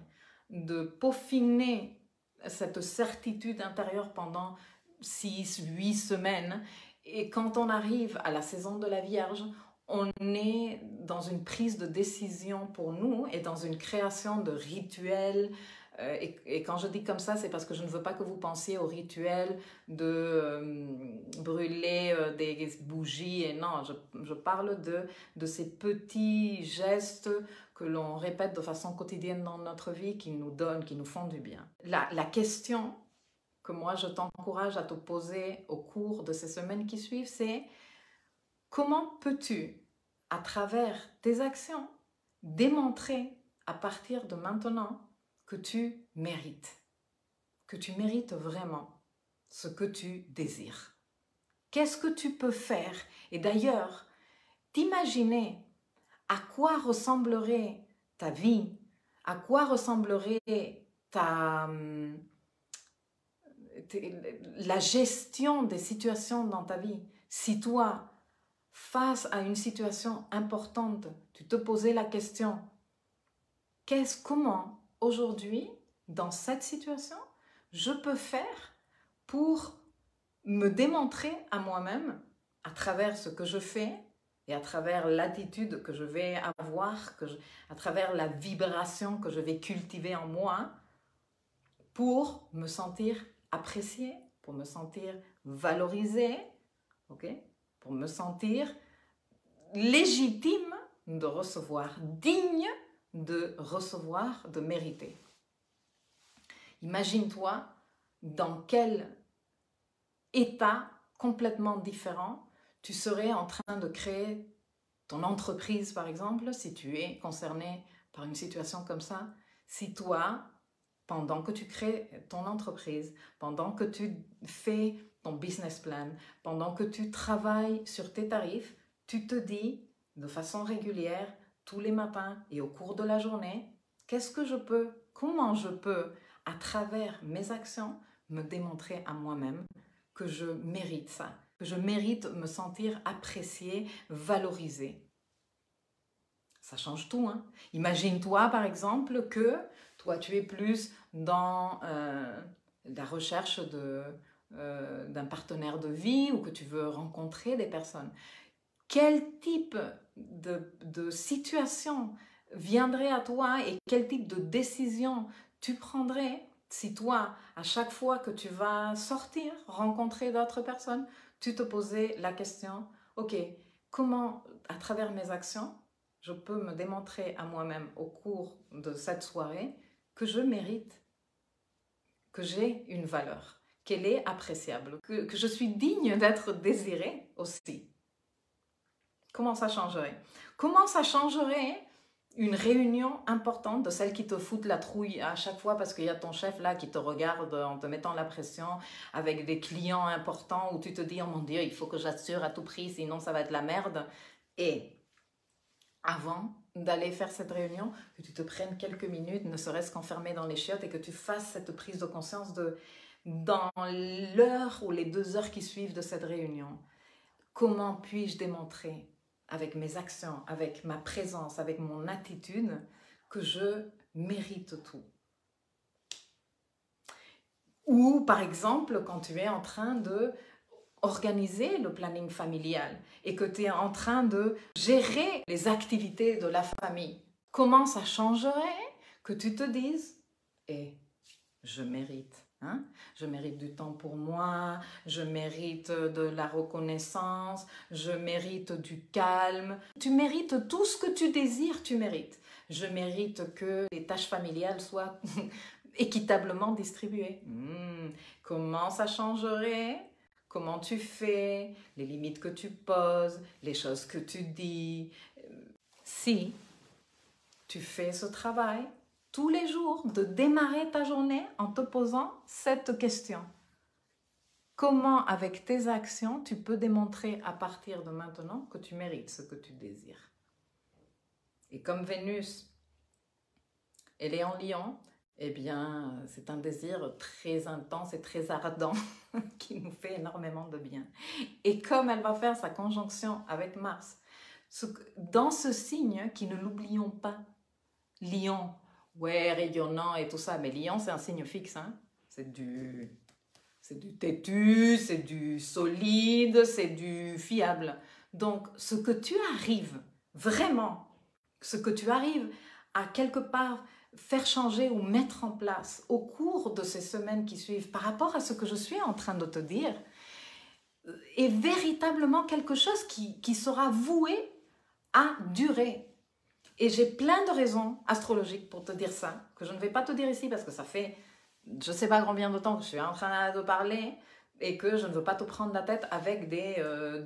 de peaufiner cette certitude intérieure pendant 6-8 semaines. Et quand on arrive à la saison de la Vierge, on est dans une prise de décision pour nous et dans une création de rituels Et quand je dis comme ça, c'est parce que je ne veux pas que vous pensiez au rituel de brûler des bougies. Et non, je parle de ces petits gestes que l'on répète de façon quotidienne dans notre vie qui nous donnent, qui nous font du bien. La question que moi je t'encourage à te poser au cours de ces semaines qui suivent, c'est comment peux-tu, à travers tes actions, démontrer à partir de maintenant que tu mérites vraiment ce que tu désires. Qu'est-ce que tu peux faire? Et d'ailleurs, t'imaginer à quoi ressemblerait ta vie, à quoi ressemblerait la gestion des situations dans ta vie si toi, face à une situation importante, tu te posais la question, comment aujourd'hui, dans cette situation, je peux faire pour me démontrer à moi-même, à travers ce que je fais et à travers l'attitude que je vais avoir, à travers la vibration que je vais cultiver en moi, pour me sentir appréciée, pour me sentir valorisée, pour me sentir légitime de recevoir, digne de recevoir, de mériter. Imagine-toi dans quel état complètement différent tu serais en train de créer ton entreprise, par exemple, si tu es concerné par une situation comme ça. Si toi, pendant que tu crées ton entreprise, pendant que tu fais ton business plan, pendant que tu travailles sur tes tarifs, tu te dis de façon régulière, tous les matins et au cours de la journée, comment je peux, à travers mes actions, me démontrer à moi-même que je mérite ça, que je mérite me sentir appréciée, valorisée. Ça change tout, hein. Imagine-toi, par exemple, que toi, tu es plus dans la recherche d'un partenaire de vie ou que tu veux rencontrer des personnes. Quel type de situation viendrait à toi et quel type de décision tu prendrais si toi, à chaque fois que tu vas sortir, rencontrer d'autres personnes, tu te posais la question, ok, comment, à travers mes actions, je peux me démontrer à moi-même au cours de cette soirée que je mérite, que j'ai une valeur, qu'elle est appréciable, que je suis digne d'être désirée aussi. Comment ça changerait? Comment ça changerait une réunion importante de celle qui te fout la trouille à chaque fois parce qu'il y a ton chef là qui te regarde en te mettant la pression avec des clients importants où tu te dis « Oh mon Dieu, il faut que j'assure à tout prix, sinon ça va être la merde. » Et avant d'aller faire cette réunion, que tu te prennes quelques minutes, ne serait-ce qu'enfermé dans les chiottes et que tu fasses cette prise de conscience dans l'heure ou les 2 heures qui suivent de cette réunion. Comment puis-je démontrer avec mes actions, avec ma présence, avec mon attitude, que je mérite tout? Ou par exemple, quand tu es en train de organiser le planning familial et que tu es en train de gérer les activités de la famille, comment ça changerait que tu te dises « Eh, je mérite ». Hein? Je mérite du temps pour moi, je mérite de la reconnaissance, je mérite du calme. Tu mérites tout ce que tu désires, tu mérites. Je mérite que les tâches familiales soient équitablement distribuées. Comment ça changerait? Comment tu fais? Les limites que tu poses, les choses que tu dis. Si tu fais ce travail, tous les jours, de démarrer ta journée en te posant cette question. Comment, avec tes actions, tu peux démontrer à partir de maintenant que tu mérites ce que tu désires? Et comme Vénus, elle est en Lion, eh bien, c'est un désir très intense et très ardent qui nous fait énormément de bien. Et comme elle va faire sa conjonction avec Mars, dans ce signe qui, ne l'oublions pas, Lion, ouais, rayonnant et tout ça, mais Lion, c'est un signe fixe, hein? C'est du têtu, c'est du solide, c'est du fiable. Donc, ce que tu arrives, vraiment, ce que tu arrives à quelque part faire changer ou mettre en place au cours de ces semaines qui suivent par rapport à ce que je suis en train de te dire est véritablement quelque chose qui sera voué à durer. Et j'ai plein de raisons astrologiques pour te dire ça, que je ne vais pas te dire ici parce que ça fait je ne sais pas combien de temps que je suis en train de parler et que je ne veux pas te prendre la tête avec des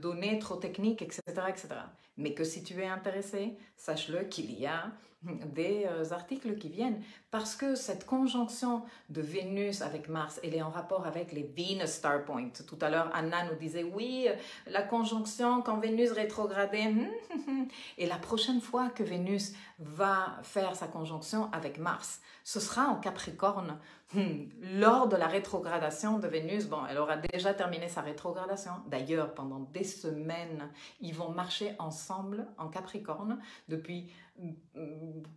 données trop techniques, etc., etc. Mais que si tu es intéressé, sache-le qu'il y a des articles qui viennent parce que cette conjonction de Vénus avec Mars, elle est en rapport avec les Venus Star Points. Tout à l'heure, Anna nous disait, oui, la conjonction quand Vénus rétrogradait. Et la prochaine fois que Vénus va faire sa conjonction avec Mars, ce sera en Capricorne. Lors de la rétrogradation de Vénus, bon, elle aura déjà terminé sa rétrogradation. D'ailleurs, pendant des semaines, ils vont marcher ensemble en Capricorne depuis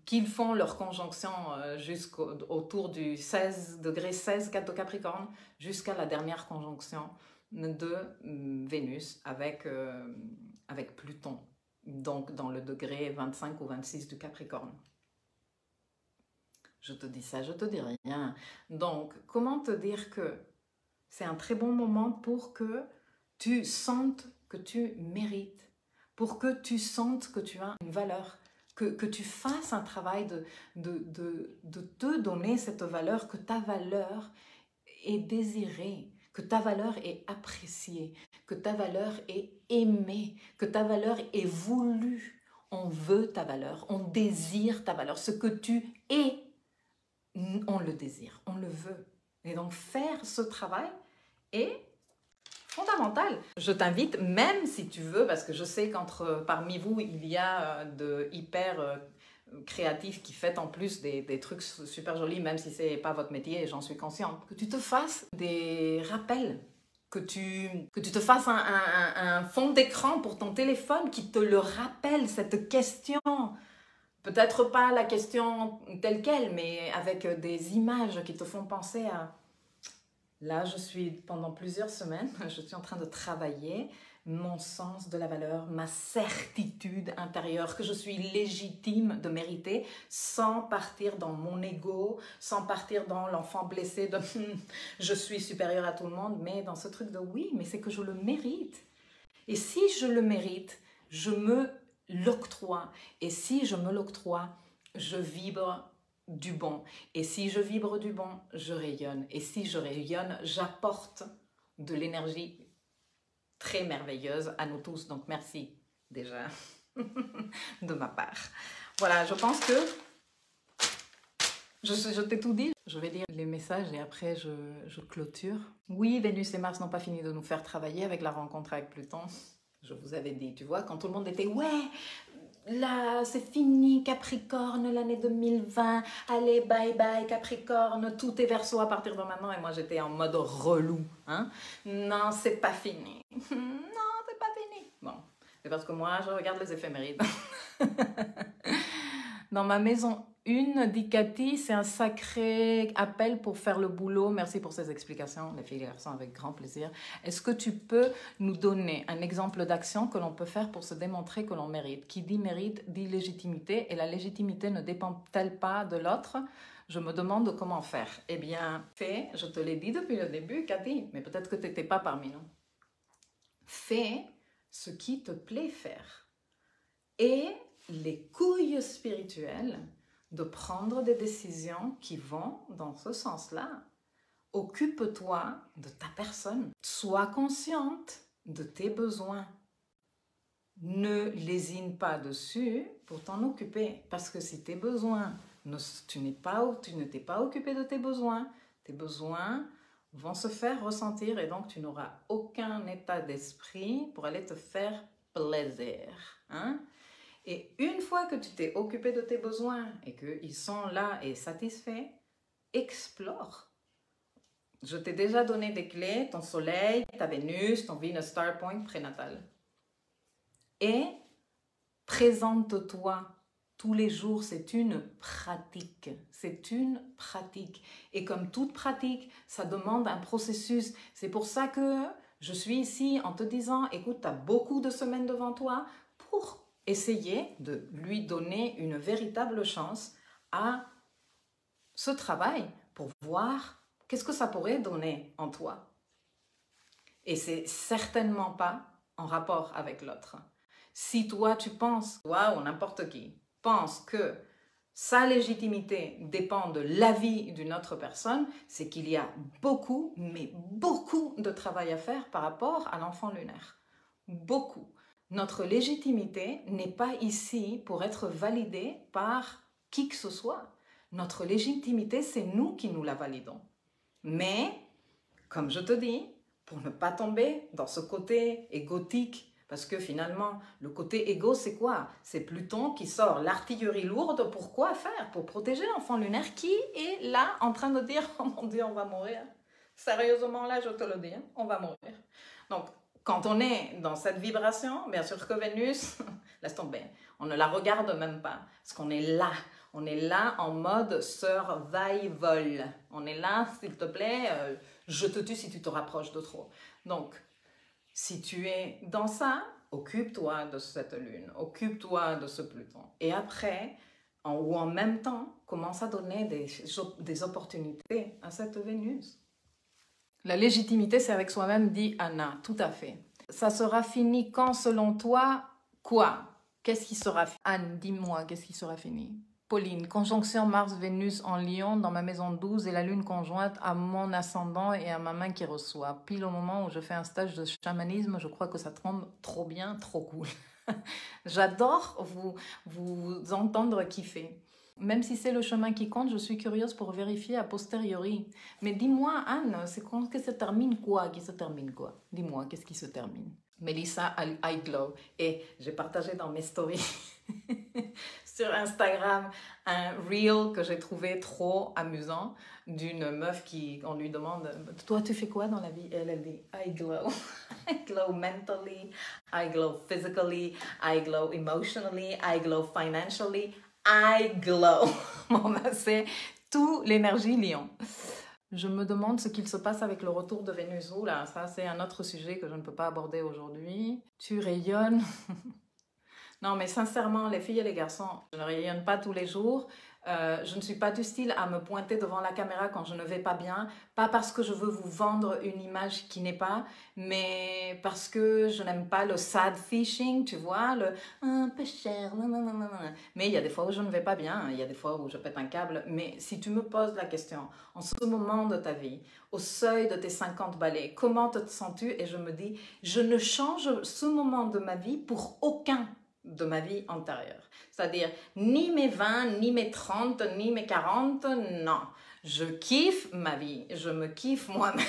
qu'ils font leur conjonction jusqu'autour du 16 degré 16 de Capricorne jusqu'à la dernière conjonction de Vénus avec Pluton, donc dans le degré 25 ou 26 du Capricorne. Je te dis ça, je te dis rien. Donc, comment te dire que c'est un très bon moment pour que tu sentes que tu mérites, pour que tu sentes que tu as une valeur, que tu fasses un travail de te donner cette valeur, que ta valeur est désirée, que ta valeur est appréciée, que ta valeur est aimée, que ta valeur est voulue. On veut ta valeur, on désire ta valeur, ce que tu es. On le désire, on le veut. Et donc faire ce travail est fondamental. Je t'invite, même si tu veux, parce que je sais parmi vous, il y a de hyper créatifs qui font en plus des trucs super jolis, même si ce n'est pas votre métier, et j'en suis consciente. Que tu te fasses des rappels, que tu te fasses un fond d'écran pour ton téléphone qui te le rappelle, cette question. Peut-être pas la question telle qu'elle, mais avec des images qui te font penser à... Là, je suis pendant plusieurs semaines, je suis en train de travailler mon sens de la valeur, ma certitude intérieure, que je suis légitime de mériter, sans partir dans mon ego, sans partir dans l'enfant blessé de je suis supérieur à tout le monde, mais dans ce truc de oui, mais c'est que je le mérite. Et si je le mérite, je me l'octroie. Et si je me l'octroie, je vibre du bon. Et si je vibre du bon, je rayonne. Et si je rayonne, j'apporte de l'énergie très merveilleuse à nous tous. Donc merci déjà de ma part. Voilà, je pense que je t'ai tout dit. Je vais lire les messages et après je clôture. Oui, Vénus et Mars n'ont pas fini de nous faire travailler avec la rencontre avec Pluton. Je vous avais dit, tu vois, quand tout le monde était « Ouais, là, c'est fini, Capricorne, l'année 2020. Allez, bye bye, Capricorne. Tout est Verseau à partir de maintenant. » Et moi, j'étais en mode relou. Hein? Non, c'est pas fini. Non, c'est pas fini. Bon, c'est parce que moi, je regarde les éphémérides. Dans ma maison 1, dit Cathy, c'est un sacré appel pour faire le boulot. Merci pour ces explications, les filles et les garçons, avec grand plaisir. Est-ce que tu peux nous donner un exemple d'action que l'on peut faire pour se démontrer que l'on mérite? Qui dit mérite, dit légitimité, et la légitimité ne dépend-elle pas de l'autre? Je me demande comment faire. Eh bien, fais, je te l'ai dit depuis le début, Cathy, mais peut-être que tu n'étais pas parmi nous. Fais ce qui te plaît faire. Et les couilles spirituelles de prendre des décisions qui vont dans ce sens-là. Occupe-toi de ta personne. Sois consciente de tes besoins. Ne lésine pas dessus pour t'en occuper. Parce que si tes besoins, tu ne t'es pas occupé de tes besoins vont se faire ressentir et donc tu n'auras aucun état d'esprit pour aller te faire plaisir. Hein? Et une fois que tu t'es occupé de tes besoins et qu'ils sont là et satisfaits, explore. Je t'ai déjà donné des clés, ton soleil, ta Vénus, ton Venus Star Point prénatal. Et présente-toi tous les jours, c'est une pratique. C'est une pratique. Et comme toute pratique, ça demande un processus. C'est pour ça que je suis ici en te disant, écoute, tu as beaucoup de semaines devant toi pour essayer de lui donner une véritable chance à ce travail pour voir qu'est-ce que ça pourrait donner en toi. Et c'est certainement pas en rapport avec l'autre. Si toi tu penses, toi ou n'importe qui, pense que sa légitimité dépend de l'avis d'une autre personne, c'est qu'il y a beaucoup, mais beaucoup de travail à faire par rapport à l'enfant lunaire. Beaucoup. Notre légitimité n'est pas ici pour être validée par qui que ce soit. Notre légitimité, c'est nous qui nous la validons. Mais, comme je te dis, pour ne pas tomber dans ce côté égotique, parce que finalement, le côté égo, c'est quoi? C'est Pluton qui sort l'artillerie lourde pour quoi faire? Pour protéger l'enfant lunaire qui est là en train de dire « Oh mon Dieu, on va mourir ». Sérieusement, là, je te le dis, hein, on va mourir. Donc, quand on est dans cette vibration, bien sûr que Vénus, laisse tomber, on ne la regarde même pas, parce qu'on est là. On est là en mode survival. On est là, s'il te plaît, je te tue si tu te rapproches de trop. Donc, si tu es dans ça, occupe-toi de cette lune, occupe-toi de ce Pluton. Et après, ou en même temps, commence à donner des opportunités à cette Vénus. La légitimité, c'est avec soi-même, dit Anna, tout à fait. Ça sera fini quand, selon toi, quoi? Qu'est-ce qui sera fini? Anne, dis-moi, qu'est-ce qui sera fini? Pauline, conjonction Mars-Vénus en Lion dans ma maison 12 et la lune conjointe à mon ascendant et à ma main qui reçoit. Pile au moment où je fais un stage de chamanisme, je crois que ça tombe trop bien, trop cool. J'adore vous entendre kiffer. Même si c'est le chemin qui compte, je suis curieuse pour vérifier a posteriori. Mais dis-moi, Anne, c'est quand que se termine quoi? Qui se termine quoi? Dis-moi, qu'est-ce qui se termine? Mélissa iGlow. Et j'ai partagé dans mes stories sur Instagram un reel que j'ai trouvé trop amusant d'une meuf on lui demande « Toi, tu fais quoi dans la vie ?» Et elle dit « I glow. I glow mentally, I glow physically, I glow emotionally, I glow financially. I glow. » Bon, ben, c'est tout l'énergie lion. Je me demande ce qu'il se passe avec le retour de Vénus. Là, ça c'est un autre sujet que je ne peux pas aborder aujourd'hui. Tu rayonnes. Non, mais sincèrement, les filles et les garçons, je ne rayonne pas tous les jours. Je ne suis pas du style à me pointer devant la caméra quand je ne vais pas bien. Pas parce que je veux vous vendre une image qui n'est pas, mais parce que je n'aime pas le sad fishing, tu vois, le un peu cher, nanana. Mais il y a des fois où je ne vais pas bien, il y a des fois où je pète un câble. Mais si tu me poses la question, en ce moment de ta vie, au seuil de tes 50 balais, comment te sens-tu? Et je me dis, je ne change ce moment de ma vie pour aucun de ma vie antérieure. C'est-à-dire, ni mes 20, ni mes 30, ni mes 40, non. Je kiffe ma vie, je me kiffe moi-même.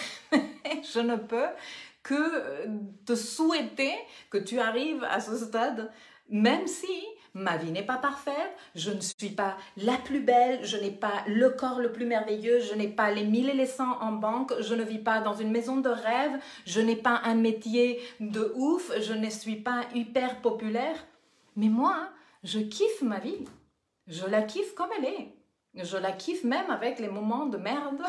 Je ne peux que te souhaiter que tu arrives à ce stade, même si ma vie n'est pas parfaite, je ne suis pas la plus belle, je n'ai pas le corps le plus merveilleux, je n'ai pas les 1000 et les 100 en banque, je ne vis pas dans une maison de rêve, je n'ai pas un métier de ouf, je ne suis pas hyper populaire. Mais moi, je kiffe ma vie. Je la kiffe comme elle est. Je la kiffe même avec les moments de merde.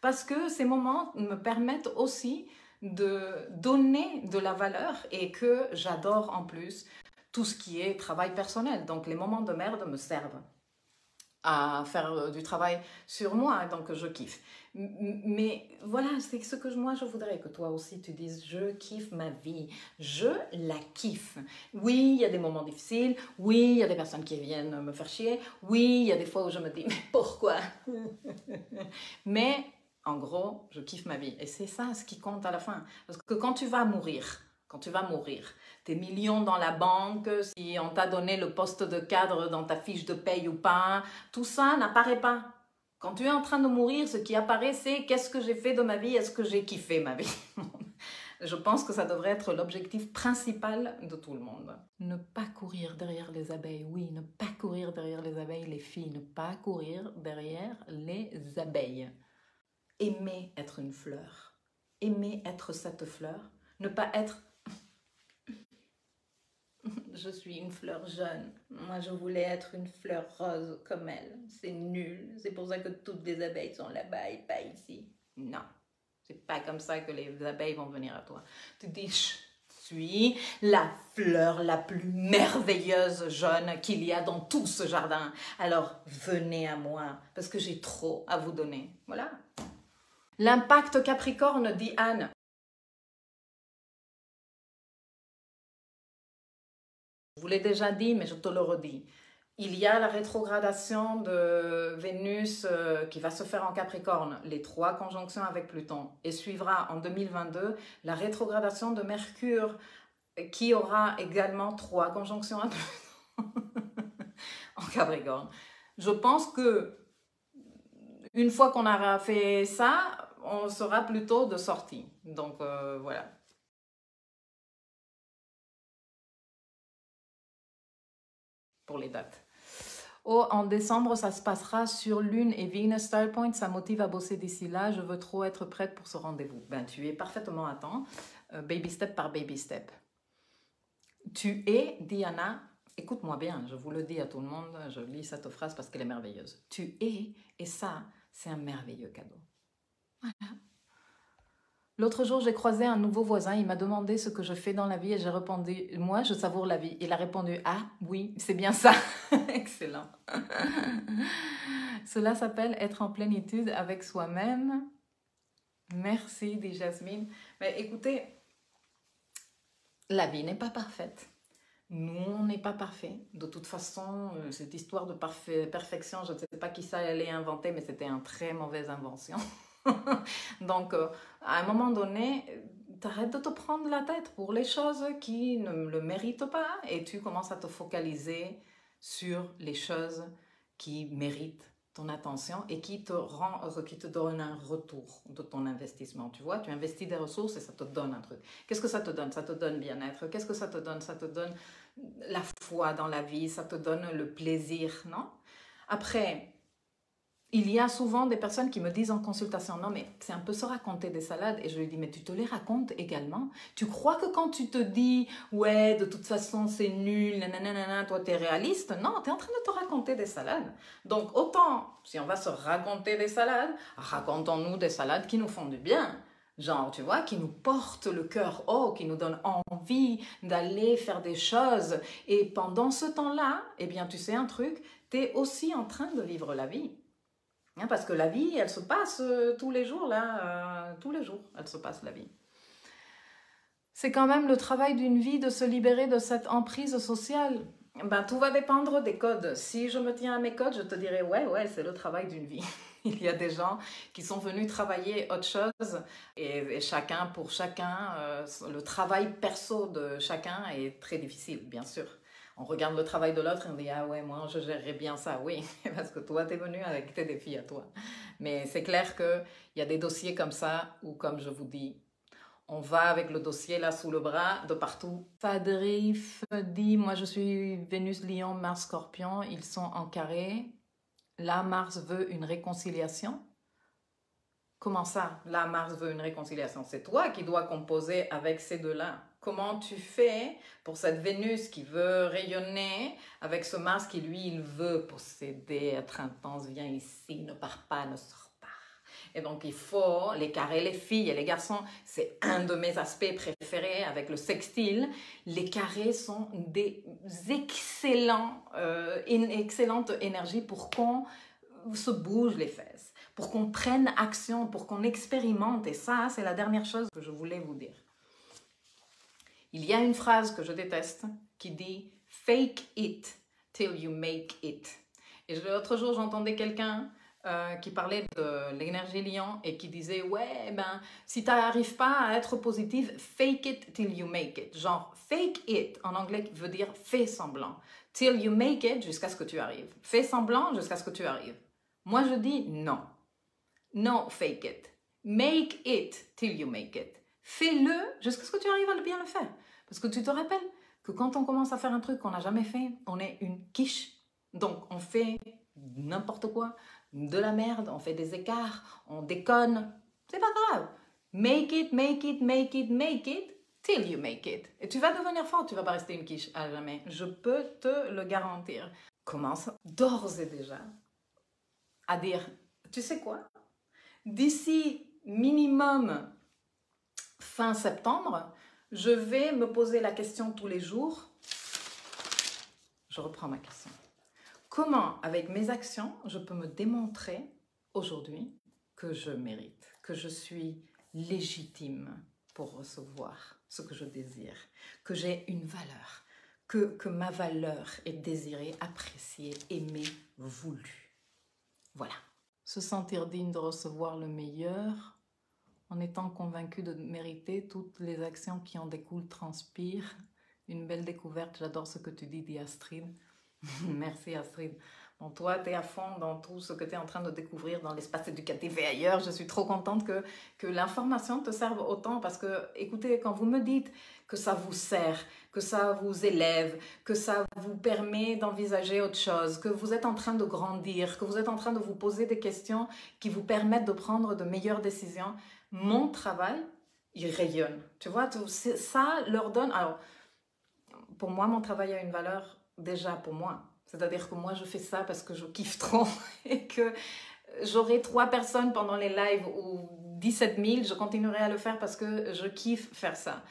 Parce que ces moments me permettent aussi de donner de la valeur et que j'adore en plus tout ce qui est travail personnel. Donc les moments de merde me servent à faire du travail sur moi, donc je kiffe. Mais voilà, c'est ce que moi je voudrais que toi aussi tu dises, je kiffe ma vie, je la kiffe. Oui, il y a des moments difficiles, oui, il y a des personnes qui viennent me faire chier, oui, il y a des fois où je me dis, mais pourquoi? Mais en gros, je kiffe ma vie. Et c'est ça ce qui compte à la fin. Parce que quand tu vas mourir, tes millions dans la banque, si on t'a donné le poste de cadre dans ta fiche de paye ou pas, tout ça n'apparaît pas. Quand tu es en train de mourir, ce qui apparaît, c'est qu'est-ce que j'ai fait de ma vie, est-ce que j'ai kiffé ma vie? Je pense que ça devrait être l'objectif principal de tout le monde. Ne pas courir derrière les abeilles, oui, ne pas courir derrière les abeilles, les filles, ne pas courir derrière les abeilles. Aimer être une fleur, aimer être cette fleur, ne pas être je suis une fleur jaune. Moi, je voulais être une fleur rose comme elle. C'est nul. C'est pour ça que toutes les abeilles sont là-bas et pas ici. Non. C'est pas comme ça que les abeilles vont venir à toi. Tu dis, suis la fleur la plus merveilleuse jaune qu'il y a dans tout ce jardin. Alors venez à moi parce que j'ai trop à vous donner. Voilà. L'impact Capricorne, dit Anne. Je vous l'ai déjà dit, mais je te le redis. Il y a la rétrogradation de Vénus qui va se faire en Capricorne, les 3 conjonctions avec Pluton. Et suivra en 2022 la rétrogradation de Mercure qui aura également 3 conjonctions à Pluton en Capricorne. Je pense que une fois qu'on aura fait ça, on sera plutôt de sortie. Donc voilà. Pour les dates. Oh, en décembre, ça se passera sur Lune et Venus Style Point. Ça motive à bosser d'ici là. Je veux trop être prête pour ce rendez-vous. Ben, tu es parfaitement à temps. Baby step par baby step. Tu es, Diana, écoute-moi bien, je vous le dis à tout le monde, je lis cette phrase parce qu'elle est merveilleuse. Tu es, et ça, c'est un merveilleux cadeau. Voilà. L'autre jour, j'ai croisé un nouveau voisin, il m'a demandé ce que je fais dans la vie et j'ai répondu, moi, je savoure la vie. Il a répondu, ah oui, c'est bien ça. Excellent. Cela s'appelle être en plénitude avec soi-même. Merci, dit Jasmine. Mais écoutez, la vie n'est pas parfaite. Nous, on n'est pas parfait. De toute façon, cette histoire de perfection, je ne sais pas qui ça allait inventer, mais c'était une très mauvaise invention. Donc, à un moment donné, t'arrêtes de te prendre la tête pour les choses qui ne le méritent pas et tu commences à te focaliser sur les choses qui méritent ton attention et qui te donnent un retour de ton investissement. Tu vois, tu investis des ressources et ça te donne un truc. Qu'est-ce que ça te donne? Ça te donne bien-être. Qu'est-ce que ça te donne? Ça te donne la foi dans la vie, ça te donne le plaisir, non? Après, il y a souvent des personnes qui me disent en consultation, non mais c'est un peu se raconter des salades, et je lui dis, mais tu te les racontes également? Tu crois que quand tu te dis, ouais, de toute façon c'est nul, nanana, toi t'es réaliste? Non, t'es en train de te raconter des salades. Donc autant, si on va se raconter des salades, racontons-nous des salades qui nous font du bien. Genre, tu vois, qui nous portent le cœur haut, qui nous donnent envie d'aller faire des choses. Et pendant ce temps-là, eh bien, tu sais un truc, t'es aussi en train de vivre la vie. Parce que la vie, elle se passe tous les jours, là, tous les jours, elle se passe la vie. C'est quand même le travail d'une vie de se libérer de cette emprise sociale. Ben, tout va dépendre des codes. Si je me tiens à mes codes, je te dirais, ouais, c'est le travail d'une vie. Il y a des gens qui sont venus travailler autre chose et chacun pour chacun, le travail perso de chacun est très difficile, bien sûr. On regarde le travail de l'autre et on dit « Ah ouais, moi je gérerais bien ça. » Oui, parce que toi, t'es venu avec tes défis à toi. Mais c'est clair qu'il y a des dossiers comme ça où, comme je vous dis, on va avec le dossier là sous le bras de partout. Fadrif dit « Moi je suis Vénus, Lion, Mars, Scorpion. Ils sont en carré. Là, Mars veut une réconciliation. » Comment ça? Là, Mars veut une réconciliation. C'est toi qui dois composer avec ces deux-là. Comment tu fais pour cette Vénus qui veut rayonner avec ce Mars qui, lui, il veut posséder, être intense, viens ici, ne pars pas, ne sors pas. Et donc, il faut les carrés, les filles et les garçons. C'est un de mes aspects préférés avec le sextile. Les carrés sont des excellentes énergies pour qu'on se bouge les fesses, pour qu'on prenne action, pour qu'on expérimente. Et ça, c'est la dernière chose que je voulais vous dire. Il y a une phrase que je déteste qui dit « Fake it till you make it ». Et l'autre jour, j'entendais quelqu'un qui parlait de l'énergie lion et qui disait « Ouais, ben, si tu n'arrives pas à être positive, fake it till you make it ». Genre, fake it, en anglais, veut dire « fais semblant ». Till you make it, jusqu'à ce que tu arrives. Fais semblant jusqu'à ce que tu arrives. Moi, je dis non. Non, fake it. Make it till you make it. Fais-le jusqu'à ce que tu arrives à bien le faire. Parce que tu te rappelles que quand on commence à faire un truc qu'on n'a jamais fait, on est une quiche. Donc, on fait n'importe quoi, de la merde, on fait des écarts, on déconne. C'est pas grave. Make it, make it, make it, make it, till you make it. Et tu vas devenir fort, tu vas pas rester une quiche à jamais. Je peux te le garantir. Commence d'ores et déjà à dire, tu sais quoi? D'ici minimum fin septembre, Je vais me poser la question tous les jours. Je reprends ma question. Comment, avec mes actions, je peux me démontrer aujourd'hui que je mérite, que je suis légitime pour recevoir ce que je désire, que j'ai une valeur, que ma valeur est désirée, appréciée, aimée, voulue. Voilà. Se sentir digne de recevoir le meilleur en étant convaincu de mériter toutes les actions qui en découlent, transpirent. Une belle découverte, j'adore ce que tu dis, dit Astrid. Merci Astrid. Bon, toi, tu es à fond dans tout ce que tu es en train de découvrir dans l'espace éducatif et ailleurs. Je suis trop contente que l'information te serve autant parce que, écoutez, quand vous me dites que ça vous sert, que ça vous élève, que ça vous permet d'envisager autre chose, que vous êtes en train de grandir, que vous êtes en train de vous poser des questions qui vous permettent de prendre de meilleures décisions, mon travail, il rayonne. Tu vois, ça leur donne... Alors, pour moi, mon travail a une valeur déjà pour moi. C'est-à-dire que moi, je fais ça parce que je kiffe trop et que j'aurai 3 personnes pendant les lives ou 17 000, je continuerai à le faire parce que je kiffe faire ça.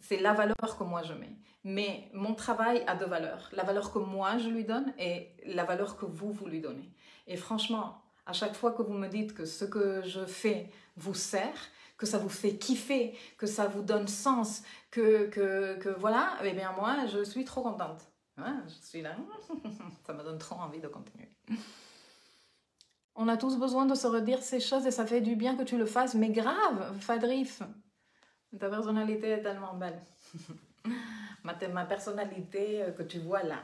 C'est la valeur que moi je mets. Mais mon travail a 2 valeurs. La valeur que moi je lui donne et la valeur que vous lui donnez. Et franchement, à chaque fois que vous me dites que ce que je fais vous sert, que ça vous fait kiffer, que ça vous donne sens, que voilà, eh bien moi, je suis trop contente. Ouais, je suis là, ça me donne trop envie de continuer. On a tous besoin de se redire ces choses et ça fait du bien que tu le fasses, mais grave, Fadrif, ta personnalité est tellement belle. Ma personnalité que tu vois là.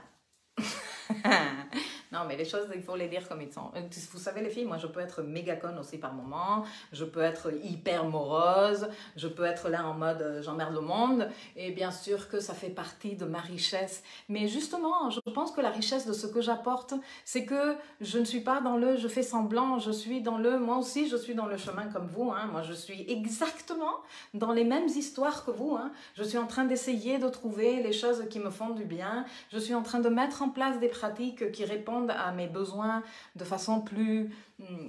Non, mais les choses, il faut les dire comme ils sont. Vous savez, les filles, moi, je peux être méga conne aussi par moment. Je peux être hyper morose. Je peux être là en mode j'emmerde le monde. Et bien sûr que ça fait partie de ma richesse. Mais justement, je pense que la richesse de ce que j'apporte, c'est que je ne suis pas dans le je fais semblant. Je suis dans le moi aussi, je suis dans le chemin comme vous. Hein. Moi, je suis exactement dans les mêmes histoires que vous. Hein. Je suis en train d'essayer de trouver les choses qui me font du bien. Je suis en train de mettre en place des pratiques qui répondent à mes besoins de façon plus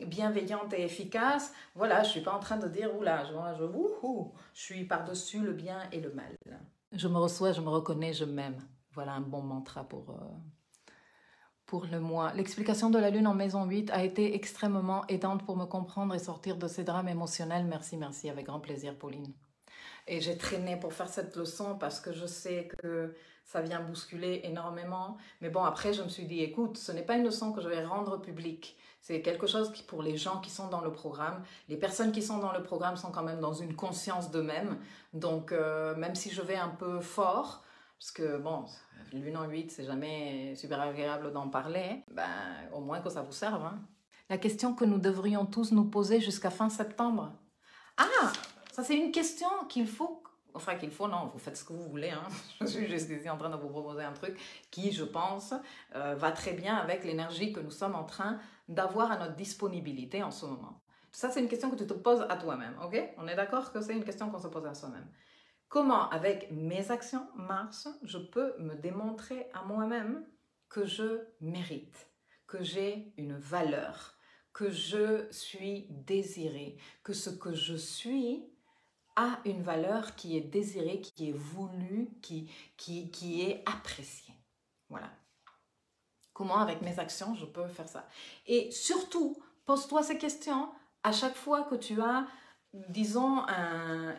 bienveillante et efficace. Voilà, je ne suis pas en train de dire oula, je suis par-dessus le bien et le mal. Je me reçois, je me reconnais, je m'aime. Voilà un bon mantra pour le mois. L'explication de la lune en maison 8 a été extrêmement aidante pour me comprendre et sortir de ces drames émotionnels. Merci, merci, avec grand plaisir, Pauline. Et j'ai traîné pour faire cette leçon parce que je sais que ça vient bousculer énormément. Mais bon, après, je me suis dit, écoute, ce n'est pas une leçon que je vais rendre publique. C'est quelque chose qui, pour les gens qui sont dans le programme, les personnes qui sont dans le programme sont quand même dans une conscience d'eux-mêmes. Donc, même si je vais un peu fort, parce que bon, lune en 8, c'est jamais super agréable d'en parler, ben, au moins que ça vous serve. Hein. La question que nous devrions tous nous poser jusqu'à fin septembre. Ah! Ça, c'est une question qu'il faut... Enfin, qu'il faut, non, vous faites ce que vous voulez. Hein. Je suis juste ici en train de vous proposer un truc qui, je pense, va très bien avec l'énergie que nous sommes en train d'avoir à notre disponibilité en ce moment. Ça, c'est une question que tu te poses à toi-même, ok? On est d'accord que c'est une question qu'on se pose à soi-même. Comment, avec mes actions, Mars, je peux me démontrer à moi-même que je mérite, que j'ai une valeur, que je suis désirée, que ce que je suis a une valeur qui est désirée, qui est voulue, qui est appréciée. Voilà. Comment, avec mes actions, je peux faire ça? Et surtout, pose-toi ces questions à chaque fois que tu as, disons,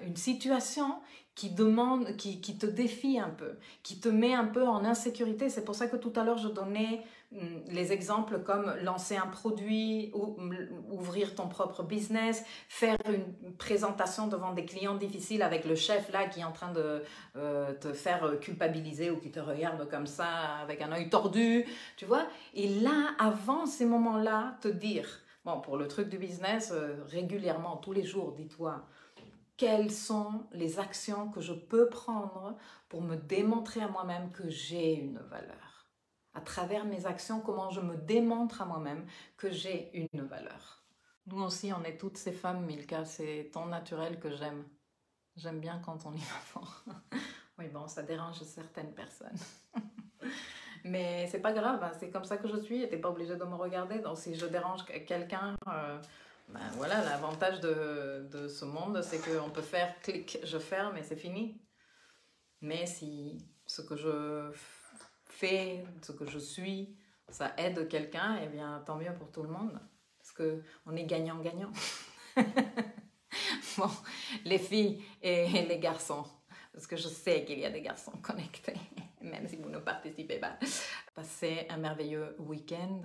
une situation qui te défie un peu, qui te met un peu en insécurité. C'est pour ça que tout à l'heure, je donnais les exemples comme lancer un produit, ou ouvrir ton propre business, faire une présentation devant des clients difficiles avec le chef là qui est en train de te faire culpabiliser ou qui te regarde comme ça avec un œil tordu, tu vois. Et là, avant ces moments-là, te dire, bon, pour le truc du business, régulièrement, tous les jours, dis-toi, quelles sont les actions que je peux prendre pour me démontrer à moi-même que j'ai une valeur. À travers mes actions, comment je me démontre à moi-même que j'ai une valeur. Nous aussi, on est toutes ces femmes, Milka, c'est ton naturel que j'aime. J'aime bien quand on y va fort. Oui, bon, ça dérange certaines personnes. Mais c'est pas grave, hein, c'est comme ça que je suis, t'es pas obligé de me regarder. Donc si je dérange quelqu'un, ben voilà, l'avantage de ce monde, c'est qu'on peut faire clic, je ferme et c'est fini. Mais si ce que je fais, ce que je suis, ça aide quelqu'un, eh bien, tant mieux pour tout le monde. Parce qu'on est gagnant-gagnant. Bon, les filles et les garçons, parce que je sais qu'il y a des garçons connectés, même si vous ne participez pas. Passez un merveilleux week-end,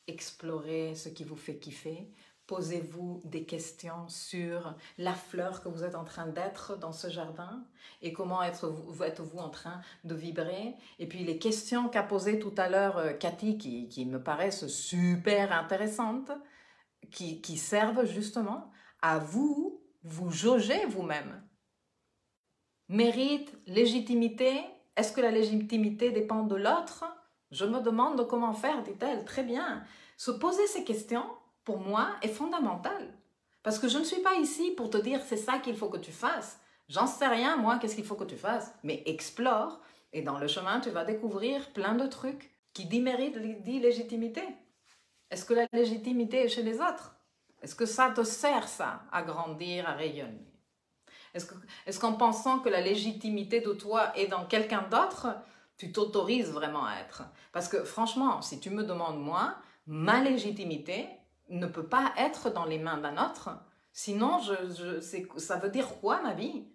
explorez ce qui vous fait kiffer, posez-vous des questions sur la fleur que vous êtes en train d'être dans ce jardin et comment êtes-vous en train de vibrer. Et puis les questions qu'a posées tout à l'heure Cathy, qui me paraissent super intéressantes, qui servent justement à vous jauger vous-même. Mérite, légitimité, est-ce que la légitimité dépend de l'autre? Je me demande comment faire, dit-elle. Très bien. Se poser ces questions, pour moi, est fondamental. Parce que je ne suis pas ici pour te dire c'est ça qu'il faut que tu fasses. J'en sais rien, moi, qu'est-ce qu'il faut que tu fasses. Mais explore, et dans le chemin, tu vas découvrir plein de trucs. Qui dit mérite, dit légitimité. Est-ce que la légitimité est chez les autres? Est-ce que ça te sert, ça, à grandir, à rayonner? Est-ce qu'en pensant que la légitimité de toi est dans quelqu'un d'autre, tu t'autorises vraiment à être? Parce que franchement, si tu me demandes moi, ma légitimité ne peut pas être dans les mains d'un autre. Sinon, ça veut dire quoi ma vie?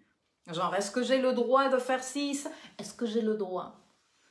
Genre, est-ce que j'ai le droit de faire ci? Est-ce que j'ai le droit?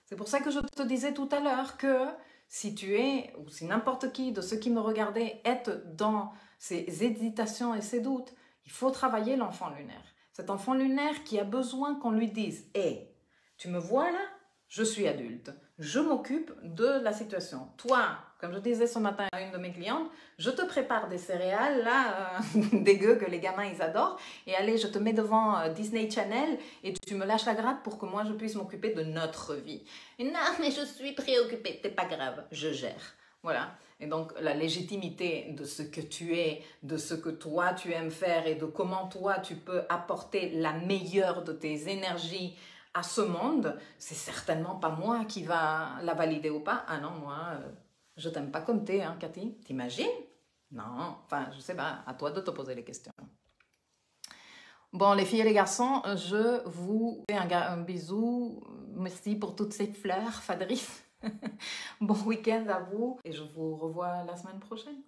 C'est pour ça que je te disais tout à l'heure que si tu es, ou si n'importe qui de ceux qui me regardaient est dans ces hésitations et ces doutes, il faut travailler l'enfant lunaire. Cet enfant lunaire qui a besoin qu'on lui dise « Hé, tu me vois là? Je suis adulte. Je m'occupe de la situation. Toi, comme je disais ce matin à une de mes clientes, je te prépare des céréales là, dégueu que les gamins ils adorent, et allez, je te mets devant Disney Channel et tu me lâches la gratte pour que moi je puisse m'occuper de notre vie. Et non, mais je suis préoccupée, c'est pas grave, je gère. Voilà. Et donc la légitimité de ce que tu es, de ce que toi tu aimes faire et de comment toi tu peux apporter la meilleure de tes énergies à ce monde, c'est certainement pas moi qui va la valider ou pas. Ah non, moi, je t'aime pas comme t'es, hein, Cathy. T'imagines? Non, enfin, je sais pas, à toi de te poser les questions. Bon, les filles et les garçons, je vous fais un bisou. Merci pour toutes ces fleurs, Fadris. Bon week-end à vous et je vous revois la semaine prochaine.